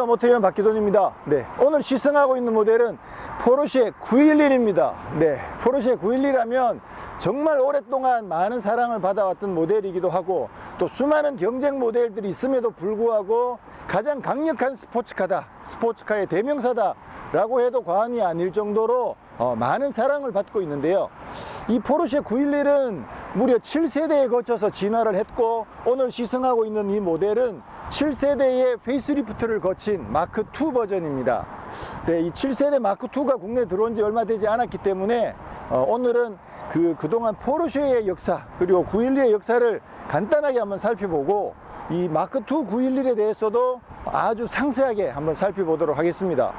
안녕하세요, 모터리언 박기돈입니다. 네, 오늘 시승하고 있는 모델은 포르쉐 911입니다. 네, 포르쉐 911 하면 정말 오랫동안 많은 사랑을 받아왔던 모델이기도 하고, 또 수많은 경쟁 모델들이 있음에도 불구하고 가장 강력한 스포츠카다, 스포츠카의 대명사다 라고 해도 과언이 아닐 정도로 많은 사랑을 받고 있는데요. 이 포르쉐 911은 무려 7세대에 거쳐서 진화를 했고, 오늘 시승하고 있는 이 모델은 7세대의 페이스리프트를 거친 마크2 버전입니다. 네, 이 7세대 마크2가 국내에 들어온 지 얼마 되지 않았기 때문에 오늘은 그동안 포르쉐의 역사, 그리고 911의 역사를 간단하게 한번 살펴보고, 이 마크2 911에 대해서도 아주 상세하게 한번 살펴보도록 하겠습니다.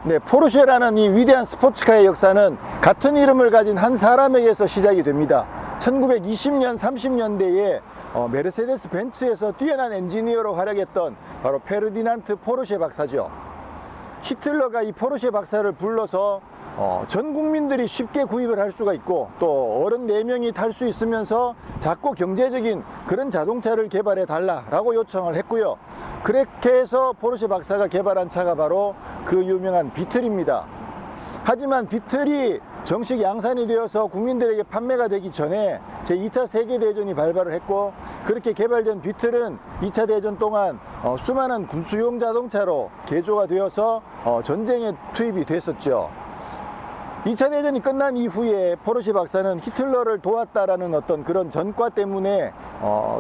네, 포르쉐라는 이 위대한 스포츠카의 역사는 같은 이름을 가진 한 사람에게서 시작이 됩니다. 1920년, 30년대에 메르세데스 벤츠에서 뛰어난 엔지니어로 활약했던 바로 페르디난트 포르쉐 박사죠. 히틀러가 이 포르쉐 박사를 불러서 전 국민들이 쉽게 구입을 할 수가 있고, 또 어른 4명이 탈 수 있으면서 작고 경제적인 그런 자동차를 개발해 달라라고 요청을 했고요. 그렇게 해서 포르쉐 박사가 개발한 차가 바로 그 유명한 비틀입니다. 하지만 비틀이 정식 양산이 되어서 국민들에게 판매가 되기 전에 제2차 세계대전이 발발을 했고, 그렇게 개발된 비틀은 2차 대전 동안 수많은 군수용 자동차로 개조가 되어서 전쟁에 투입이 됐었죠. 2차 대전이 끝난 이후에 포르쉐 박사는 히틀러를 도왔다라는 어떤 그런 전과 때문에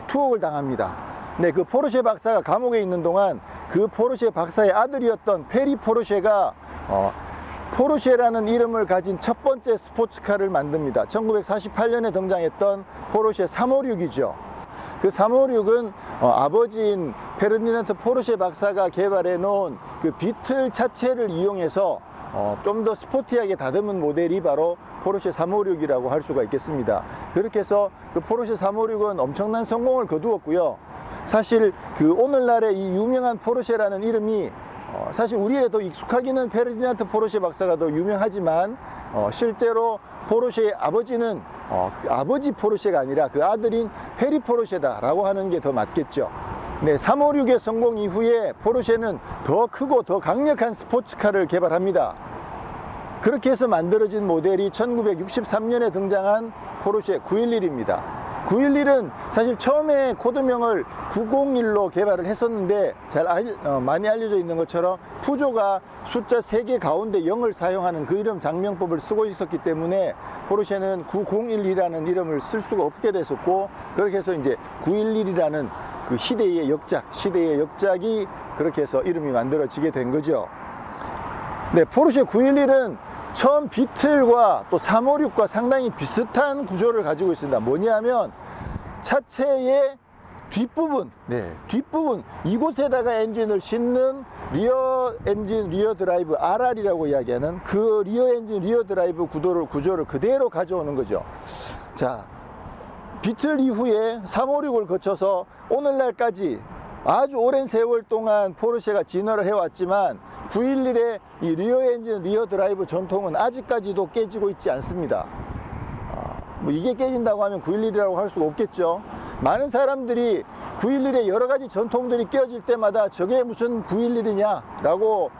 투옥을 당합니다. 네, 그 포르쉐 박사가 감옥에 있는 동안 그 포르쉐 박사의 아들이었던 페리 포르쉐가 포르쉐라는 이름을 가진 첫 번째 스포츠카를 만듭니다. 1948년에 등장했던 포르쉐 356이죠. 그 356은 아버지인 페르디난트 포르쉐 박사가 개발해 놓은 그 비틀 차체를 이용해서 좀 더 스포티하게 다듬은 모델이 바로 포르쉐 356이라고 할 수가 있겠습니다. 그렇게 해서 그 포르쉐 356은 엄청난 성공을 거두었고요. 사실 그 오늘날의 이 유명한 포르쉐라는 이름이 사실 우리에게 더 익숙하기는 페르디난트 포르쉐 박사가 더 유명하지만, 실제로 포르쉐의 아버지는 그 아버지 포르쉐가 아니라 그 아들인 페리 포르쉐다 라고 하는 게 더 맞겠죠. 네, 356의 성공 이후에 포르쉐는 더 크고 더 강력한 스포츠카를 개발합니다. 그렇게 해서 만들어진 모델이 1963년에 등장한 포르쉐 911입니다. 911은 사실 처음에 코드명을 901로 개발을 했었는데, 많이 알려져 있는 것처럼 푸조가 숫자 3개 가운데 0을 사용하는 그 이름 장명법을 쓰고 있었기 때문에 포르쉐는 901이라는 이름을 쓸 수가 없게 됐었고, 그렇게 해서 이제 911이라는 그 시대의 역작이 그렇게 해서 이름이 만들어지게 된 거죠. 네, 포르쉐 911은 처음 비틀과 또 356과 상당히 비슷한 구조를 가지고 있습니다. 뭐냐면 차체의 뒷부분, 뒷부분 이곳에다가 엔진을 싣는 리어 엔진 리어 드라이브 RR이라고 이야기하는 그 리어 엔진 리어 드라이브 구조를 그대로 가져오는 거죠. 자, 비틀 이후에 356을 거쳐서 오늘날까지 아주 오랜 세월 동안 포르쉐가 진화를 해왔지만, 911의 이 리어 엔진 리어 드라이브 전통은 아직까지도 깨지고 있지 않습니다. 뭐 이게 깨진다고 하면 911이라고 할 수가 없겠죠. 많은 사람들이 911의 여러 가지 전통들이 깨어질 때마다 저게 무슨 911이냐 라고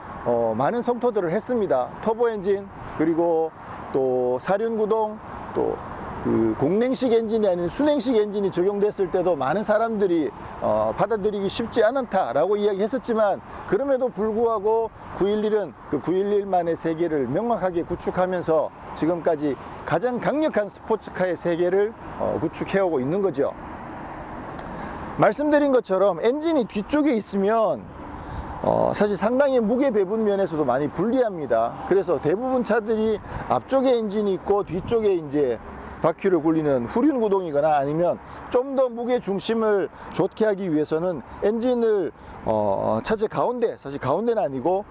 많은 성토들을 했습니다. 터보 엔진, 그리고 또 사륜구동, 또 그 공냉식 엔진이 아닌 순행식 엔진이 적용됐을 때도 많은 사람들이 받아들이기 쉽지 않다라고 이야기했었지만, 그럼에도 불구하고 911은 그 911만의 세계를 명확하게 구축하면서 지금까지 가장 강력한 스포츠카의 세계를 구축해오고 있는 거죠. 말씀드린 것처럼 엔진이 뒤쪽에 있으면 사실 상당히 무게 배분 면에서도 많이 불리합니다. 그래서 대부분 차들이 앞쪽에 엔진이 있고 뒤쪽에 이제 바퀴를 굴리는 후륜 구동이거나 아니면 좀 더 무게 중심을 좋게 하기 위해서는 엔진을 차체 가운데, 사실 가운데는 아니고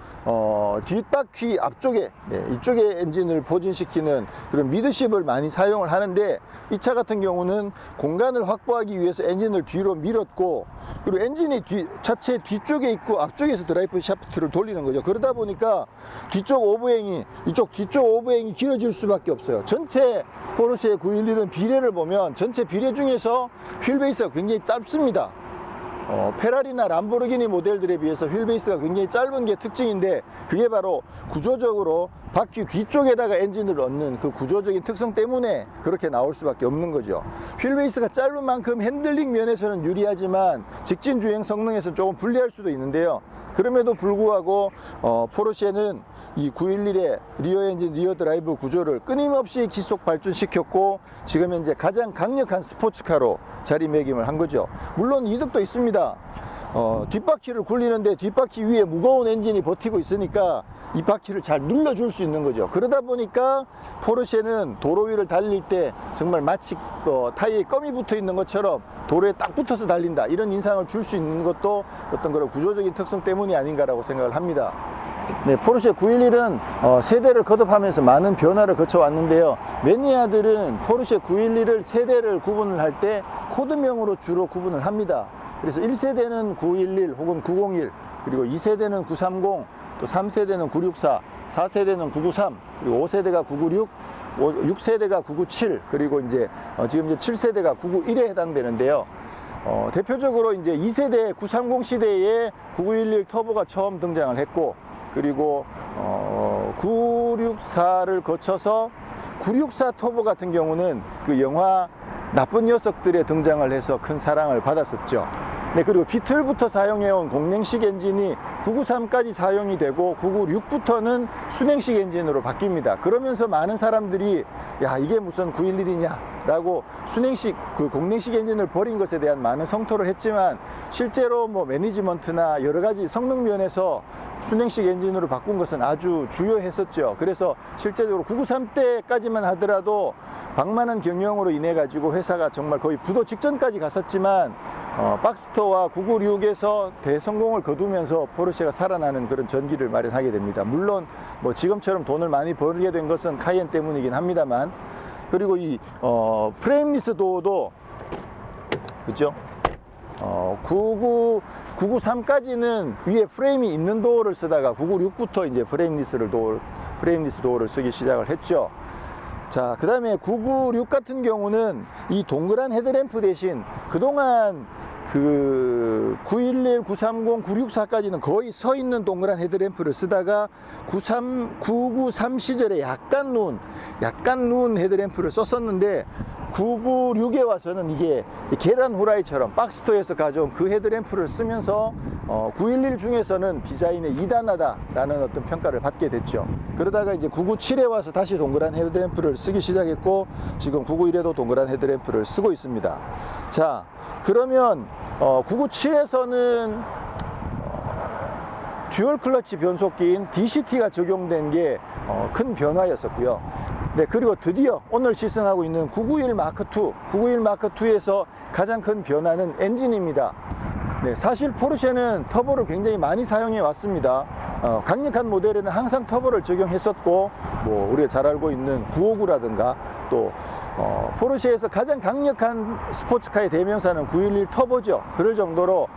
뒷바퀴 앞쪽에, 이쪽에 엔진을 포진시키는 그런 미드십을 많이 사용을 하는데, 이 차 같은 경우는 공간을 확보하기 위해서 엔진을 뒤로 밀었고, 그리고 엔진이 차체 뒤쪽에 있고 앞쪽에서 드라이브 샤프트를 돌리는 거죠. 그러다 보니까 뒤쪽 오브행이 길어질 수밖에 없어요. 전체 포르쉐 911은 비례를 보면 전체 비례 중에서 휠베이스가 굉장히 짧습니다. 페라리나 람보르기니 모델들에 비해서 휠베이스가 굉장히 짧은 게 특징인데, 그게 바로 구조적으로 바퀴 뒤쪽에다가 엔진을 넣는 그 구조적인 특성 때문에 그렇게 나올 수밖에 없는 거죠. 휠베이스가 짧은 만큼 핸들링 면에서는 유리하지만 직진 주행 성능에서 조금 불리할 수도 있는데요. 그럼에도 불구하고 포르쉐는 이 911의 리어 엔진 리어 드라이브 구조를 끊임없이 기속 발전시켰고, 지금 현재 가장 강력한 스포츠카로 자리매김을 한 거죠. 물론 이득도 있습니다. 뒷바퀴를 굴리는데 뒷바퀴 위에 무거운 엔진이 버티고 있으니까 이 바퀴를 잘 눌러줄 수 있는 거죠. 그러다 보니까 포르쉐는 도로 위를 달릴 때 정말 마치 타이어에 껌이 붙어 있는 것처럼 도로에 딱 붙어서 달린다, 이런 인상을 줄 수 있는 것도 어떤 그런 구조적인 특성 때문이 아닌가라고 생각을 합니다. 네, 포르쉐 911은 세대를 거듭하면서 많은 변화를 거쳐왔는데요. 매니아들은 포르쉐 911을 세대를 구분을 할 때 코드명으로 주로 구분을 합니다. 그래서 1세대는 911 혹은 901, 그리고 2세대는 930, 또 3세대는 964, 4세대는 993, 그리고 5세대가 996, 6세대가 997, 그리고 이제 지금 이제 7세대가 991에 해당되는데요. 대표적으로 이제 2세대 930 시대에 9911 터보가 처음 등장을 했고, 그리고 964를 거쳐서 964 터보 같은 경우는 그 영화 나쁜 녀석들에 등장을 해서 큰 사랑을 받았었죠. 네, 그리고 비틀부터 사용해온 공냉식 엔진이 993까지 사용이 되고 996부터는 순행식 엔진으로 바뀝니다. 그러면서 많은 사람들이 야, 이게 무슨 911이냐 라고 순행식 그 공냉식 엔진을 버린 것에 대한 많은 성토를 했지만, 실제로 뭐 매니지먼트나 여러 가지 성능 면에서 순행식 엔진으로 바꾼 것은 아주 주요했었죠. 그래서 실제적으로 993 때까지만 하더라도 방만한 경영으로 인해 가지고 회사가 정말 거의 부도 직전까지 갔었지만, 박스터와 996에서 대성공을 거두면서 포르쉐가 살아나는 그런 전기를 마련하게 됩니다. 물론 뭐 지금처럼 돈을 많이 벌게 된 것은 카이엔 때문이긴 합니다만, 그리고 이 프레임리스 도어도 그죠? 993까지는 위에 프레임이 있는 도어를 쓰다가 996부터 이제 프레임리스 도어를 쓰기 시작을 했죠. 자, 그 다음에 996 같은 경우는 이 동그란 헤드램프 대신 그동안 그 911, 930, 964까지는 거의 서 있는 동그란 헤드램프를 쓰다가 993 시절에 약간 누운 헤드램프를 썼었는데, 996에 와서는 이게 계란 후라이처럼 박스터에서 가져온 그 헤드램프를 쓰면서 911 중에서는 디자인의 2단하다라는 어떤 평가를 받게 됐죠. 그러다가 이제 997에 와서 다시 동그란 헤드램프를 쓰기 시작했고, 지금 991에도 동그란 헤드램프를 쓰고 있습니다. 자, 그러면 997에서는 듀얼 클러치 변속기인 DCT가 적용된 게 큰 변화였었고요. 네, 그리고 드디어 오늘 시승하고 있는 991 마크2, 991 마크2에서 가장 큰 변화는 엔진입니다. 네, 사실 포르쉐는 터보를 굉장히 많이 사용해 왔습니다. 강력한 모델에는 항상 터보를 적용했었고, 뭐 우리가 잘 알고 있는 959라든가 또 포르쉐에서 가장 강력한 스포츠카의 대명사는 911 터보죠. 그럴 정도로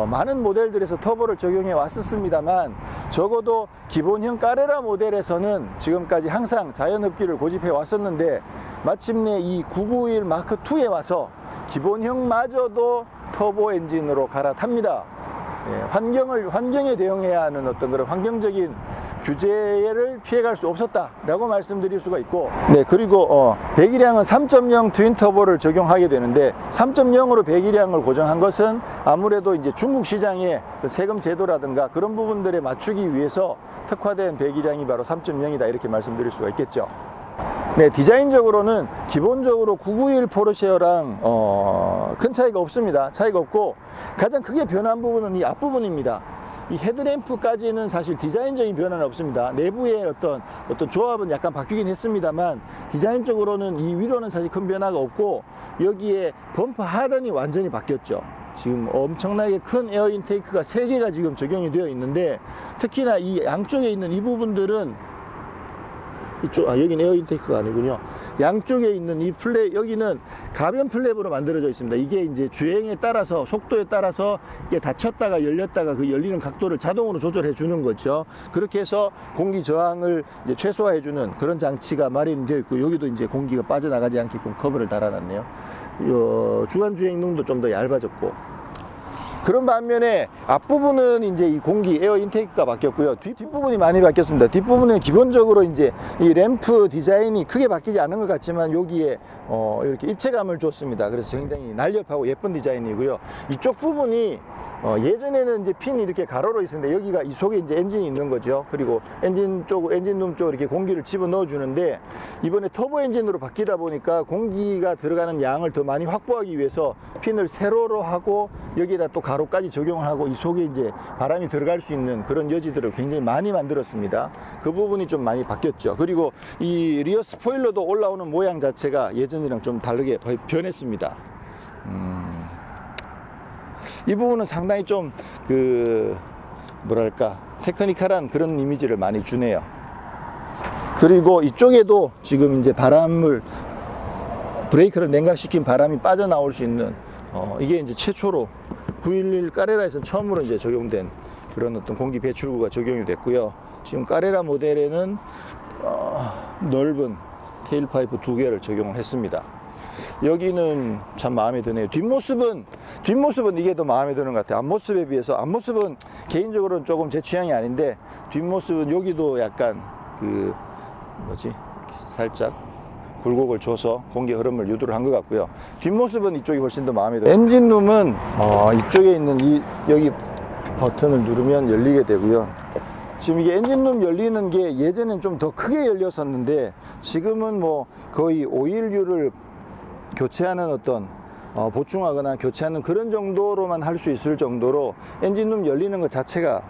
많은 모델들에서 터보를 적용해 왔었습니다만, 적어도 기본형 까레라 모델에서는 지금까지 항상 자연흡기를 고집해 왔었는데, 마침내 이 991 마크2에 와서 기본형마저도 터보 엔진으로 갈아탑니다. 예, 환경에 대응해야 하는 어떤 그런 환경적인 규제를 피해갈 수 없었다라고 말씀드릴 수가 있고, 네, 그리고 배기량은 3.0 트윈 터보를 적용하게 되는데, 3.0으로 배기량을 고정한 것은 아무래도 이제 중국 시장의 세금 제도라든가 그런 부분들에 맞추기 위해서 특화된 배기량이 바로 3.0이다, 이렇게 말씀드릴 수가 있겠죠. 네, 디자인적으로는 기본적으로 991 포르쉐랑 큰 차이가 없습니다. 차이가 없고, 가장 크게 변한 부분은 이 앞부분입니다. 이 헤드램프까지는 사실 디자인적인 변화는 없습니다. 내부의 어떤 조합은 약간 바뀌긴 했습니다만 디자인적으로는 이 위로는 사실 큰 변화가 없고, 여기에 범퍼 하단이 완전히 바뀌었죠. 지금 엄청나게 큰 에어 인테이크가 3개가 지금 적용이 되어 있는데, 특히나 이 양쪽에 있는 이 부분들은 여기는 에어 인테이크가 아니군요. 양쪽에 있는 이 플랩, 여기는 가변 플랩으로 만들어져 있습니다. 이게 이제 주행에 따라서, 속도에 따라서 이게 닫혔다가 열렸다가 그 열리는 각도를 자동으로 조절해 주는 거죠. 그렇게 해서 공기 저항을 이제 최소화해 주는 그런 장치가 마련되어 있고, 여기도 이제 공기가 빠져나가지 않게끔 커버를 달아놨네요. 주간 주행등도 좀 더 얇아졌고, 그런 반면에 앞부분은 이제 이 공기 에어 인테이크가 바뀌었고요. 뒷부분이 많이 바뀌었습니다. 뒷부분은 기본적으로 이제 이 램프 디자인이 크게 바뀌지 않은 것 같지만 여기에 이렇게 입체감을 줬습니다. 그래서 굉장히 날렵하고 예쁜 디자인이고요. 이쪽 부분이 예전에는 이제 핀이 이렇게 가로로 있었는데, 여기가 이 속에 이제 엔진이 있는 거죠. 그리고 엔진룸 쪽으로 이렇게 공기를 집어 넣어 주는데, 이번에 터보 엔진으로 바뀌다 보니까 공기가 들어가는 양을 더 많이 확보하기 위해서 핀을 세로로 하고, 여기에다 또 가로까지 적용을 하고, 이 속에 이제 바람이 들어갈 수 있는 그런 여지들을 굉장히 많이 만들었습니다. 그 부분이 좀 많이 바뀌었죠. 그리고 이 리어 스포일러도 올라오는 모양 자체가 예전이랑 좀 다르게 변했습니다. 이 부분은 상당히 좀 뭐랄까 테크니컬한 그런 이미지를 많이 주네요. 그리고 이쪽에도 지금 이제 브레이크를 냉각시킨 바람이 빠져나올 수 있는 이게 이제 최초로 911 까레라에서 처음으로 이제 적용된 그런 어떤 공기 배출구가 적용이 됐고요. 지금 까레라 모델에는 넓은 테일파이프 2개를 적용을 했습니다. 여기는 참 마음에 드네요. 뒷모습은 이게 더 마음에 드는 것 같아요. 앞모습에 비해서. 앞모습은 개인적으로는 조금 제 취향이 아닌데, 뒷모습은 여기도 약간 살짝 굴곡을 줘서 공기 흐름을 유도를 한 것 같고요. 뒷모습은 이쪽이 훨씬 더 마음에 들어요. 엔진룸은 이쪽에 있는 여기 버튼을 누르면 열리게 되고요. 지금 이게 엔진룸 열리는 게 예전엔 좀 더 크게 열렸었는데, 지금은 뭐 거의 오일류를 교체하는 보충하거나 교체하는 그런 정도로만 할 수 있을 정도로 엔진룸 열리는 것 자체가,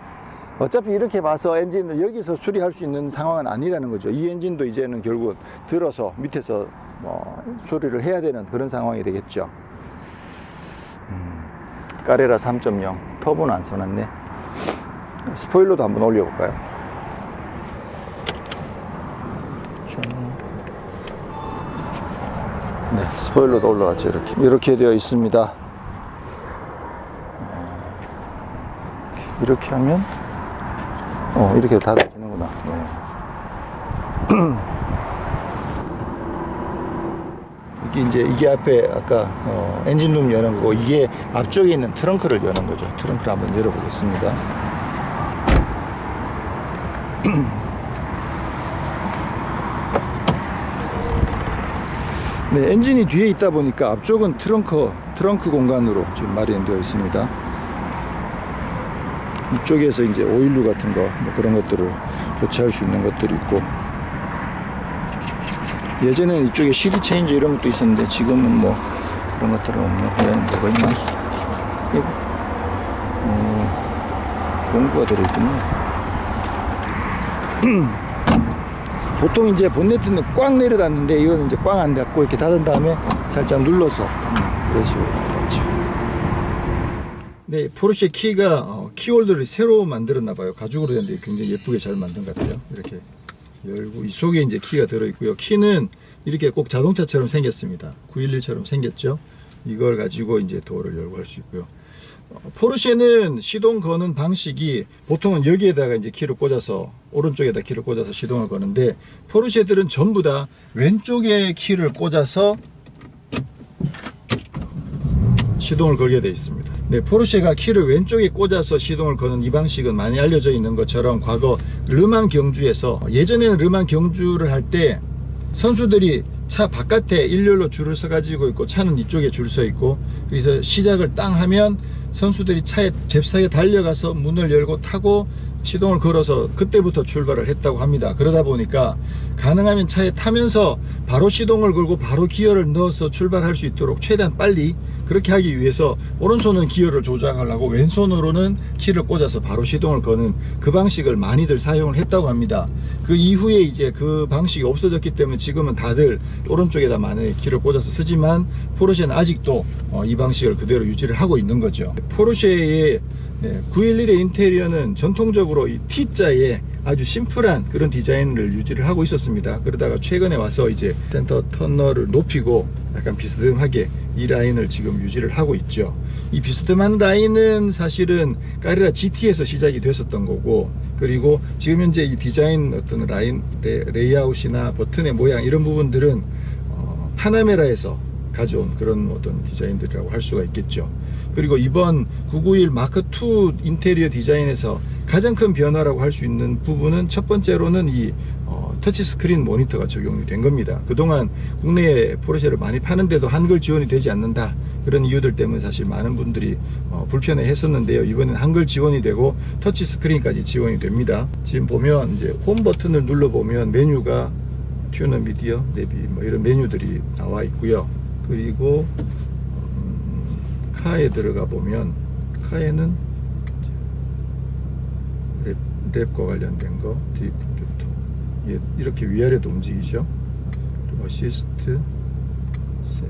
어차피 이렇게 봐서 엔진을 여기서 수리할 수 있는 상황은 아니라는 거죠. 이 엔진도 이제는 결국 들어서 밑에서 수리를 해야 되는 그런 상황이 되겠죠. 까레라 3.0 터보는 안 써놨네. 스포일러도 한번 올려볼까요? 네, 스포일러도 올라갔죠. 이렇게 되어 있습니다. 이렇게 하면 이렇게 닫아지는구나. 네. 이게 앞에 아까 엔진룸 여는 거고, 이게 앞쪽에 있는 트렁크를 여는 거죠. 트렁크를 한번 열어보겠습니다. 네, 엔진이 뒤에 있다 보니까 앞쪽은 트렁크 공간으로 지금 마련되어 있습니다. 이쪽에서 이제 오일류 같은 거, 그런 것들을 교체할 수 있는 것들이 있고, 예전에는 이쪽에 CD 체인지 이런 것도 있었는데, 지금은 뭐 그런 것들은 없네. 얘는 뭐가 있나? 이거 공구가 들어있군요. 보통 이제 본네트는 꽉 내려 닫는데, 이거는 이제 꽉 안 닫고 이렇게 닫은 다음에 살짝 눌러서 그런 식으로 닫죠. 네, 포르쉐 키가 키홀더를 새로 만들었나 봐요. 가죽으로 됐는데 굉장히 예쁘게 잘 만든 것 같아요. 이렇게 열고, 이 속에 이제 키가 들어 있고요. 키는 이렇게 꼭 자동차처럼 생겼습니다. 911처럼 생겼죠. 이걸 가지고 이제 도어를 열고 할 수 있고요. 포르쉐는 시동 거는 방식이, 보통은 여기에다가 이제 키를 꽂아서, 오른쪽에다 키를 꽂아서 시동을 거는데, 포르쉐들은 전부 다 왼쪽에 키를 꽂아서 시동을 걸게 되어 있습니다. 네, 포르쉐가 키를 왼쪽에 꽂아서 시동을 거는 이 방식은 많이 알려져 있는 것처럼, 과거 르망 경주에서, 예전에는 르망 경주를 할 때 선수들이 차 바깥에 일렬로 줄을 서 가지고 있고, 차는 이쪽에 줄 서 있고, 그래서 시작을 땅 하면 선수들이 차에 잽싸게 달려가서 문을 열고 타고 시동을 걸어서 그때부터 출발을 했다고 합니다. 그러다 보니까 가능하면 차에 타면서 바로 시동을 걸고 바로 기어를 넣어서 출발할 수 있도록 최대한 빨리 그렇게 하기 위해서 오른손은 기어를 조작을 하고 왼손으로는 키를 꽂아서 바로 시동을 거는 그 방식을 많이들 사용을 했다고 합니다. 그 이후에 이제 그 방식이 없어졌기 때문에 지금은 다들 오른쪽에다 많이 키를 꽂아서 쓰지만 포르쉐는 아직도 이 방식을 그대로 유지를 하고 있는 거죠. 포르쉐의 911의 인테리어는 전통적으로 이 T자의 아주 심플한 그런 디자인을 유지를 하고 있었습니다. 그러다가 최근에 와서 이제 센터 터널을 높이고 약간 비스듬하게 이 라인을 지금 유지를 하고 있죠. 이 비스듬한 라인은 사실은 카레라 GT에서 시작이 됐었던 거고, 그리고 지금 현재 이 디자인 어떤 라인 레이아웃이나 버튼의 모양 이런 부분들은 파나메라에서 가져온 그런 어떤 디자인들이라고 할 수가 있겠죠. 그리고 이번 991 마크2 인테리어 디자인에서 가장 큰 변화라고 할 수 있는 부분은 첫 번째로는 이 터치스크린 모니터가 적용이 된 겁니다. 그동안 국내에 포르쉐를 많이 파는데도 한글 지원이 되지 않는다, 그런 이유들 때문에 사실 많은 분들이 불편해 했었는데요. 이번엔 한글 지원이 되고 터치스크린까지 지원이 됩니다. 지금 보면 이제 홈 버튼을 눌러보면 메뉴가 튜너, 미디어, 내비 뭐 이런 메뉴들이 나와 있고요. 그리고 카에 들어가 보면 카에는 랩과 관련된 거, 드리프트 교통 이렇게 위아래도 움직이죠. 그리고 어시스트, 셋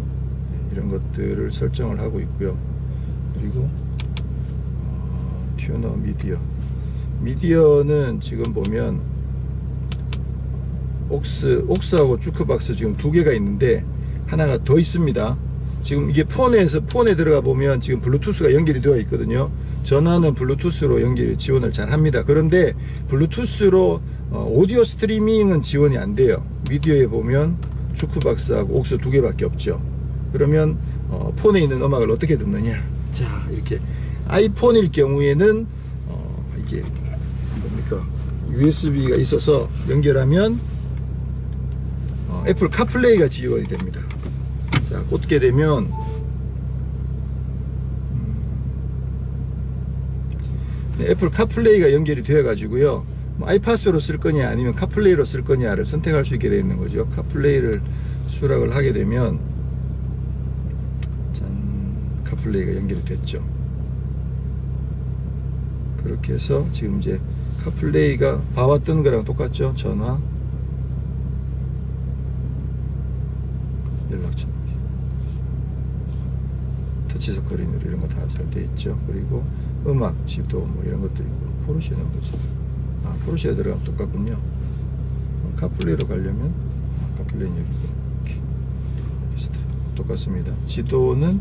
이런 것들을 설정을 하고 있고요. 그리고 튜너, 미디어는 지금 보면 옥스하고 주크박스 지금 두 개가 있는데 하나가 더 있습니다. 지금 이게 폰에 들어가 보면 지금 블루투스가 연결이 되어 있거든요. 전화는 블루투스로 연결 지원을 잘 합니다. 그런데 블루투스로 오디오 스트리밍은 지원이 안 돼요. 미디어에 보면 주크박스하고 옥스 두 개밖에 없죠. 그러면 폰에 있는 음악을 어떻게 듣느냐? 자, 이렇게 아이폰일 경우에는 이게 뭡니까? USB가 있어서 연결하면 애플 카플레이가 지원이 됩니다. 자, 꽂게 되면 애플 카플레이가 연결이 되어 가지고요, 아이팟으로 쓸 거냐 아니면 카플레이로 쓸 거냐를 선택할 수 있게 되어 있는 거죠. 카플레이를 수락을 하게 되면 짠, 카플레이가 연결이 됐죠. 그렇게 해서 지금 이제 카플레이가 봐왔던 거랑 똑같죠. 전화, 연락처, 터치스크린 이런 거 다 잘 돼 있죠. 그리고 음악, 지도 뭐 이런 것들이 있고, 포르쉐는 뭐지? 포르쉐에 들어가면 똑같군요. 카플레이로 가려면 카플레이는 여기고 이렇게 똑같습니다. 지도는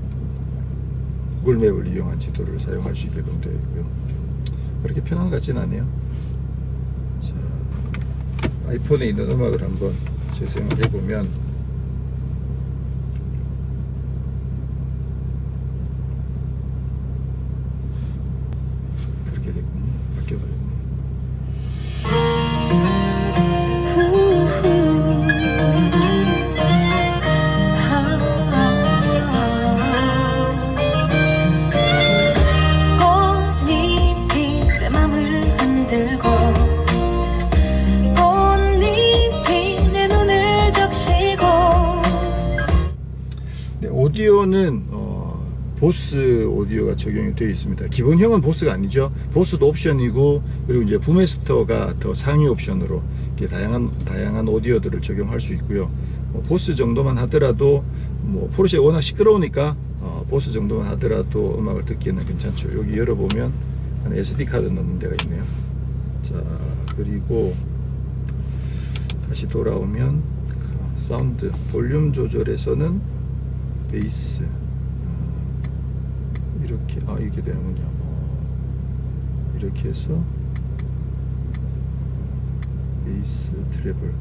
구글맵을 이용한 지도를 사용할 수 있게끔 되어 있고요. 그렇게 편한 것 같지는 않네요. 자, 아이폰에 있는 음악을 한번 재생을 해보면 그렇게 됐군요. 바뀌어버렸네요. 오디오는 보스 오디오가 적용이 되어 있습니다. 기본형은 보스가 아니죠. 보스도 옵션이고, 그리고 이제 부메스터가 더 상위 옵션으로 이렇게 다양한 오디오들을 적용할 수 있고요. 보스 정도만 하더라도 포르쉐 워낙 시끄러우니까 보스 정도만 하더라도 음악을 듣기에는 괜찮죠. 여기 열어보면 SD 카드 넣는 데가 있네요. 자, 그리고 다시 돌아오면 사운드 볼륨 조절에서는 베이스 이렇게 이렇게 되는군요. 이렇게 해서 베이스, 트래블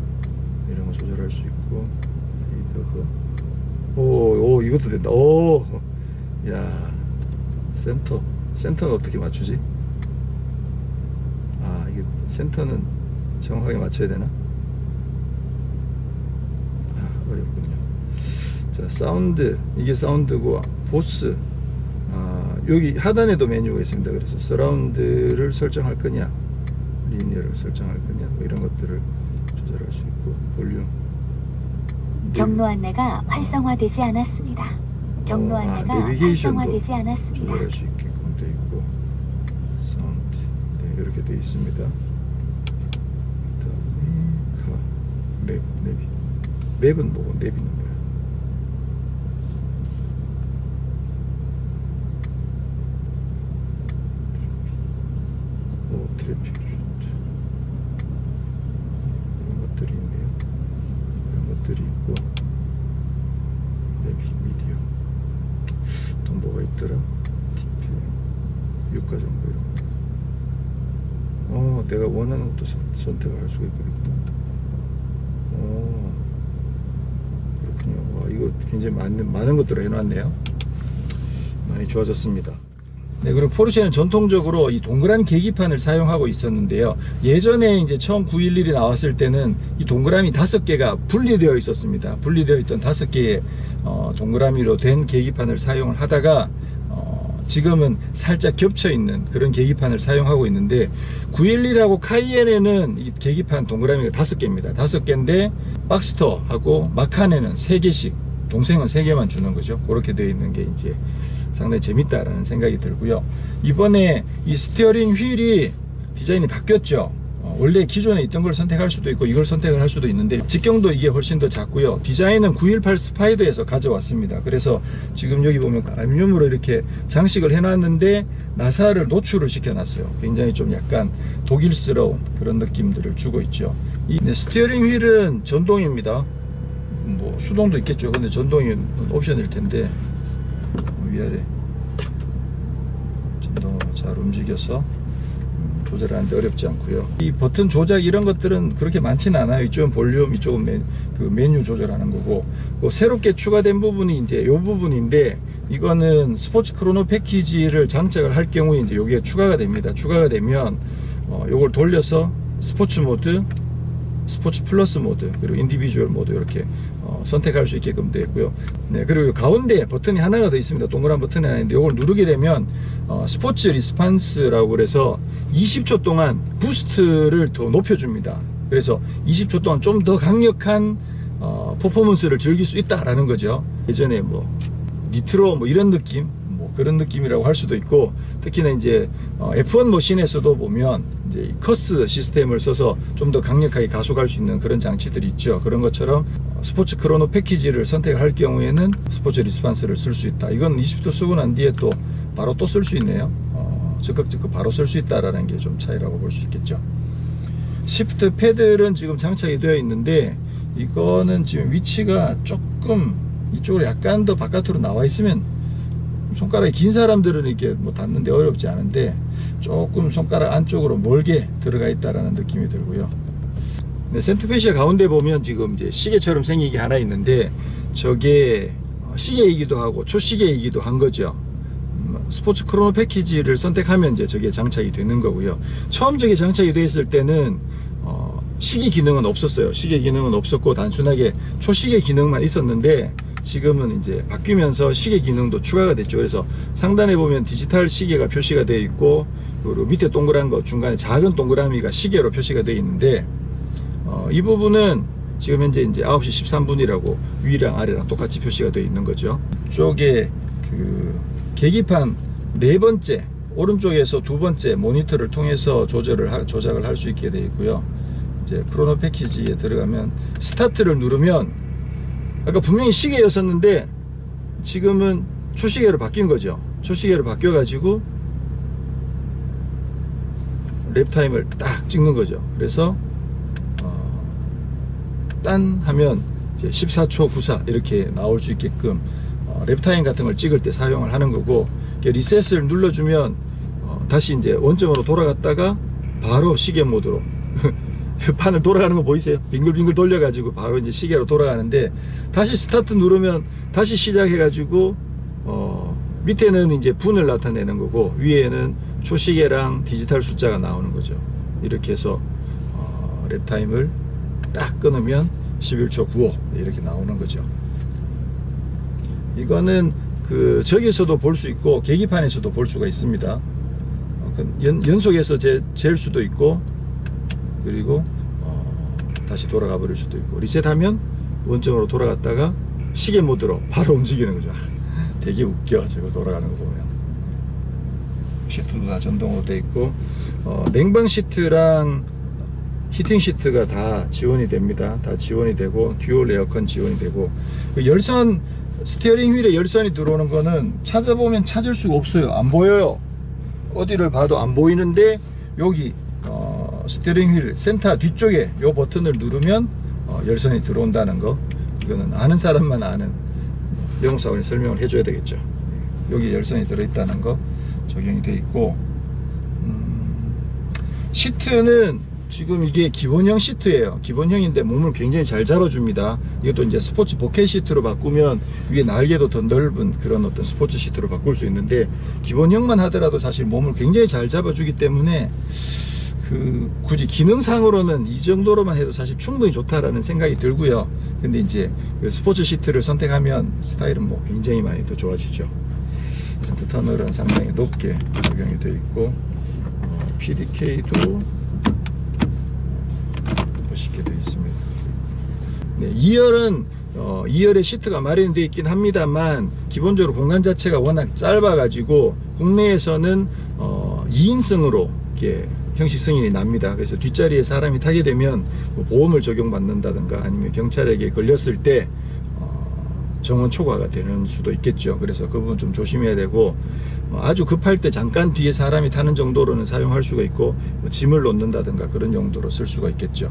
이런 거 조절할 수 있고, 페이더도 오 이것도 된다. 오, 야, 센터는 어떻게 맞추지? 이게 센터는 정확하게 맞춰야 되나? 어렵군요. 자, 사운드, 이게 사운드고, 보스, 여기 하단에도 메뉴가 있습니다. 그래서 서라운드를 설정할 거냐, 리니어를 설정할 거냐 뭐 이런 것들을 조절할 수 있고 볼륨 경로 안내가 활성화되지 않았습니다. 경로 안내가 내비게이션도 활성화되지 않았습니다. 조절할 수 있게끔 되어 있고 사운드 이렇게 되어 있습니다. 그다음에 맵은 뭐고 내비는 뭐야? 트래픽 슈트 이런 것들이 있네요. 이런 것들이 있고 내비 미디어 또 뭐가 있더라? 티페 유가 정보 이런 거. 내가 원하는 것도 선택을 할 수가 있거든요. 그렇군요. 와, 이거 굉장히 많은 것들을 해놨네요. 많이 좋아졌습니다. 네, 그리고 포르쉐는 전통적으로 이 동그란 계기판을 사용하고 있었는데요. 예전에 이제 처음 911이 나왔을 때는 이 동그라미 5개가 분리되어 있었습니다. 분리되어 있던 5개의 동그라미로 된 계기판을 사용을 하다가 지금은 살짝 겹쳐 있는 그런 계기판을 사용하고 있는데 911하고 카이엔에는 이 계기판 동그라미가 5개입니다. 5개인데 박스터하고 마칸에는 3개씩, 동생은 3개만 주는 거죠. 그렇게 되어 있는 게 이제 상당히 재밌다라는 생각이 들고요. 이번에 이 스티어링 휠이 디자인이 바뀌었죠. 원래 기존에 있던 걸 선택할 수도 있고 이걸 선택을 할 수도 있는데 직경도 이게 훨씬 더 작고요. 디자인은 918 스파이더에서 가져왔습니다. 그래서 지금 여기 보면 알루미늄으로 이렇게 장식을 해놨는데 나사를 노출을 시켜놨어요. 굉장히 좀 약간 독일스러운 그런 느낌들을 주고 있죠. 이 스티어링 휠은 전동입니다. 뭐 수동도 있겠죠. 근데 전동이 옵션일 텐데 위아래 전동으로 잘 움직여서 조절하는데 어렵지 않고요. 이 버튼 조작 이런 것들은 그렇게 많지는 않아요. 이쪽은 볼륨, 이쪽은 메뉴 조절하는 거고, 새롭게 추가된 부분이 이제 이 부분인데 이거는 스포츠 크로노 패키지를 장착을 할 경우에 이제 여기에 추가가 됩니다. 추가가 되면 요걸 돌려서 스포츠 모드, 스포츠 플러스 모드, 그리고 인디비주얼 모드 이렇게 선택할 수 있게끔 되어 있고요. 네, 그리고 가운데 버튼이 하나가 더 있습니다. 동그란 버튼이 하나 있는데 이걸 누르게 되면 스포츠 리스판스라고 그래서 20초 동안 부스트를 더 높여줍니다. 그래서 20초 동안 좀 더 강력한 퍼포먼스를 즐길 수 있다라는 거죠. 예전에 뭐 니트로 뭐 이런 느낌, 뭐 그런 느낌이라고 할 수도 있고, 특히나 이제 F1 머신에서도 보면 이제 커스 시스템을 써서 좀 더 강력하게 가속할 수 있는 그런 장치들이 있죠. 그런 것처럼 스포츠 크로노 패키지를 선택할 경우에는 스포츠 리스판스를 쓸 수 있다. 이건 20도 쓰고 난 뒤에 또 바로 또 쓸 수 있네요. 즉각 바로 쓸 수 있다라는 게 좀 차이라고 볼 수 있겠죠. 시프트 패들은 지금 장착이 되어 있는데 이거는 지금 위치가 조금 이쪽으로 약간 더 바깥으로 나와 있으면, 손가락이 긴 사람들은 이렇게 뭐 닿는데 어렵지 않은데 조금 손가락 안쪽으로 멀게 들어가 있다라는 느낌이 들고요. 네, 센터페시아 가운데 보면 지금 이제 시계처럼 생긴 게 하나 있는데 저게 시계이기도 하고 초시계이기도 한 거죠. 스포츠 크로노 패키지를 선택하면 이제 저게 장착이 되는 거고요. 처음 저게 장착이 되어 있을 때는 시계 기능은 없었어요. 시계 기능은 없었고 단순하게 초시계 기능만 있었는데 지금은 이제 바뀌면서 시계 기능도 추가가 됐죠. 그래서 상단에 보면 디지털 시계가 표시가 되어 있고, 그리고 밑에 동그란 거 중간에 작은 동그라미가 시계로 표시가 되어 있는데 이 부분은 지금 현재 이제 9시 13분이라고 위랑 아래랑 똑같이 표시가 되어 있는 거죠. 이쪽에 그 계기판 4번째 오른쪽에서 2번째 모니터를 통해서 조작을 할 수 있게 되어 있고요. 이제 크로노 패키지에 들어가면 스타트를 누르면, 아까 분명히 시계였었는데 지금은 초시계로 바뀐 거죠. 초시계로 바뀌어 가지고 랩타임을 딱 찍는 거죠. 그래서 딴 하면 이제 14초 94 이렇게 나올 수 있게끔 랩타임 같은 걸 찍을 때 사용을 하는 거고, 리셋을 눌러주면 다시 이제 원점으로 돌아갔다가 바로 시계 모드로 판을 돌아가는 거 보이세요? 빙글빙글 돌려가지고 바로 이제 시계로 돌아가는데, 다시 스타트 누르면 다시 시작해가지고 밑에는 이제 분을 나타내는 거고 위에는 초시계랑 디지털 숫자가 나오는 거죠. 이렇게 해서 랩타임을 딱 끊으면 11초 95 이렇게 나오는 거죠. 이거는 그 저기서도 볼 수 있고 계기판에서도 볼 수가 있습니다. 연속해서 잴 수도 있고 그리고 다시 돌아가 버릴 수도 있고, 리셋하면 원점으로 돌아갔다가 시계 모드로 바로 움직이는 거죠. 되게 웃겨, 저거 돌아가는 거 보면. 시트도 다 전동으로 돼 있고, 냉방 시트랑 히팅 시트가 다 지원이 됩니다. 다 지원이 되고, 듀얼 에어컨 지원이 되고, 열선, 스티어링 휠에 열선이 들어오는 거는 찾아보면 찾을 수가 없어요. 안 보여요. 어디를 봐도 안 보이는데, 여기 스티어링 휠 센터 뒤쪽에 요 버튼을 누르면 열선이 들어온다는 거, 이거는 아는 사람만 아는, 영업사원이 설명을 해줘야 되겠죠. 여기 열선이 들어있다는 거 적용이 돼 있고, 시트는 지금 이게 기본형 시트예요. 기본형인데 몸을 굉장히 잘 잡아줍니다. 이것도 이제 스포츠 포켓 시트로 바꾸면 위에 날개도 더 넓은 그런 어떤 스포츠 시트로 바꿀 수 있는데, 기본형만 하더라도 사실 몸을 굉장히 잘 잡아주기 때문에 굳이 기능상으로는 이 정도로만 해도 사실 충분히 좋다라는 생각이 들고요. 근데 이제 그 스포츠 시트를 선택하면 스타일은 뭐 굉장히 많이 더 좋아지죠. 센터 터널은 상당히 높게 적용이 되어 있고, PDK도 멋있게 되어 있습니다. 네, 2열은 2열에 시트가 마련되어 있긴 합니다만, 기본적으로 공간 자체가 워낙 짧아 가지고 국내에서는 2인승으로 이렇게 형식 승인이 납니다. 그래서 뒷자리에 사람이 타게 되면 뭐 보험을 적용받는다든가 아니면 경찰에게 걸렸을 때 정원 초과가 되는 수도 있겠죠. 그래서 그 부분 좀 조심해야 되고, 아주 급할 때 잠깐 뒤에 사람이 타는 정도로는 사용할 수가 있고, 뭐 짐을 놓는다든가 그런 용도로 쓸 수가 있겠죠.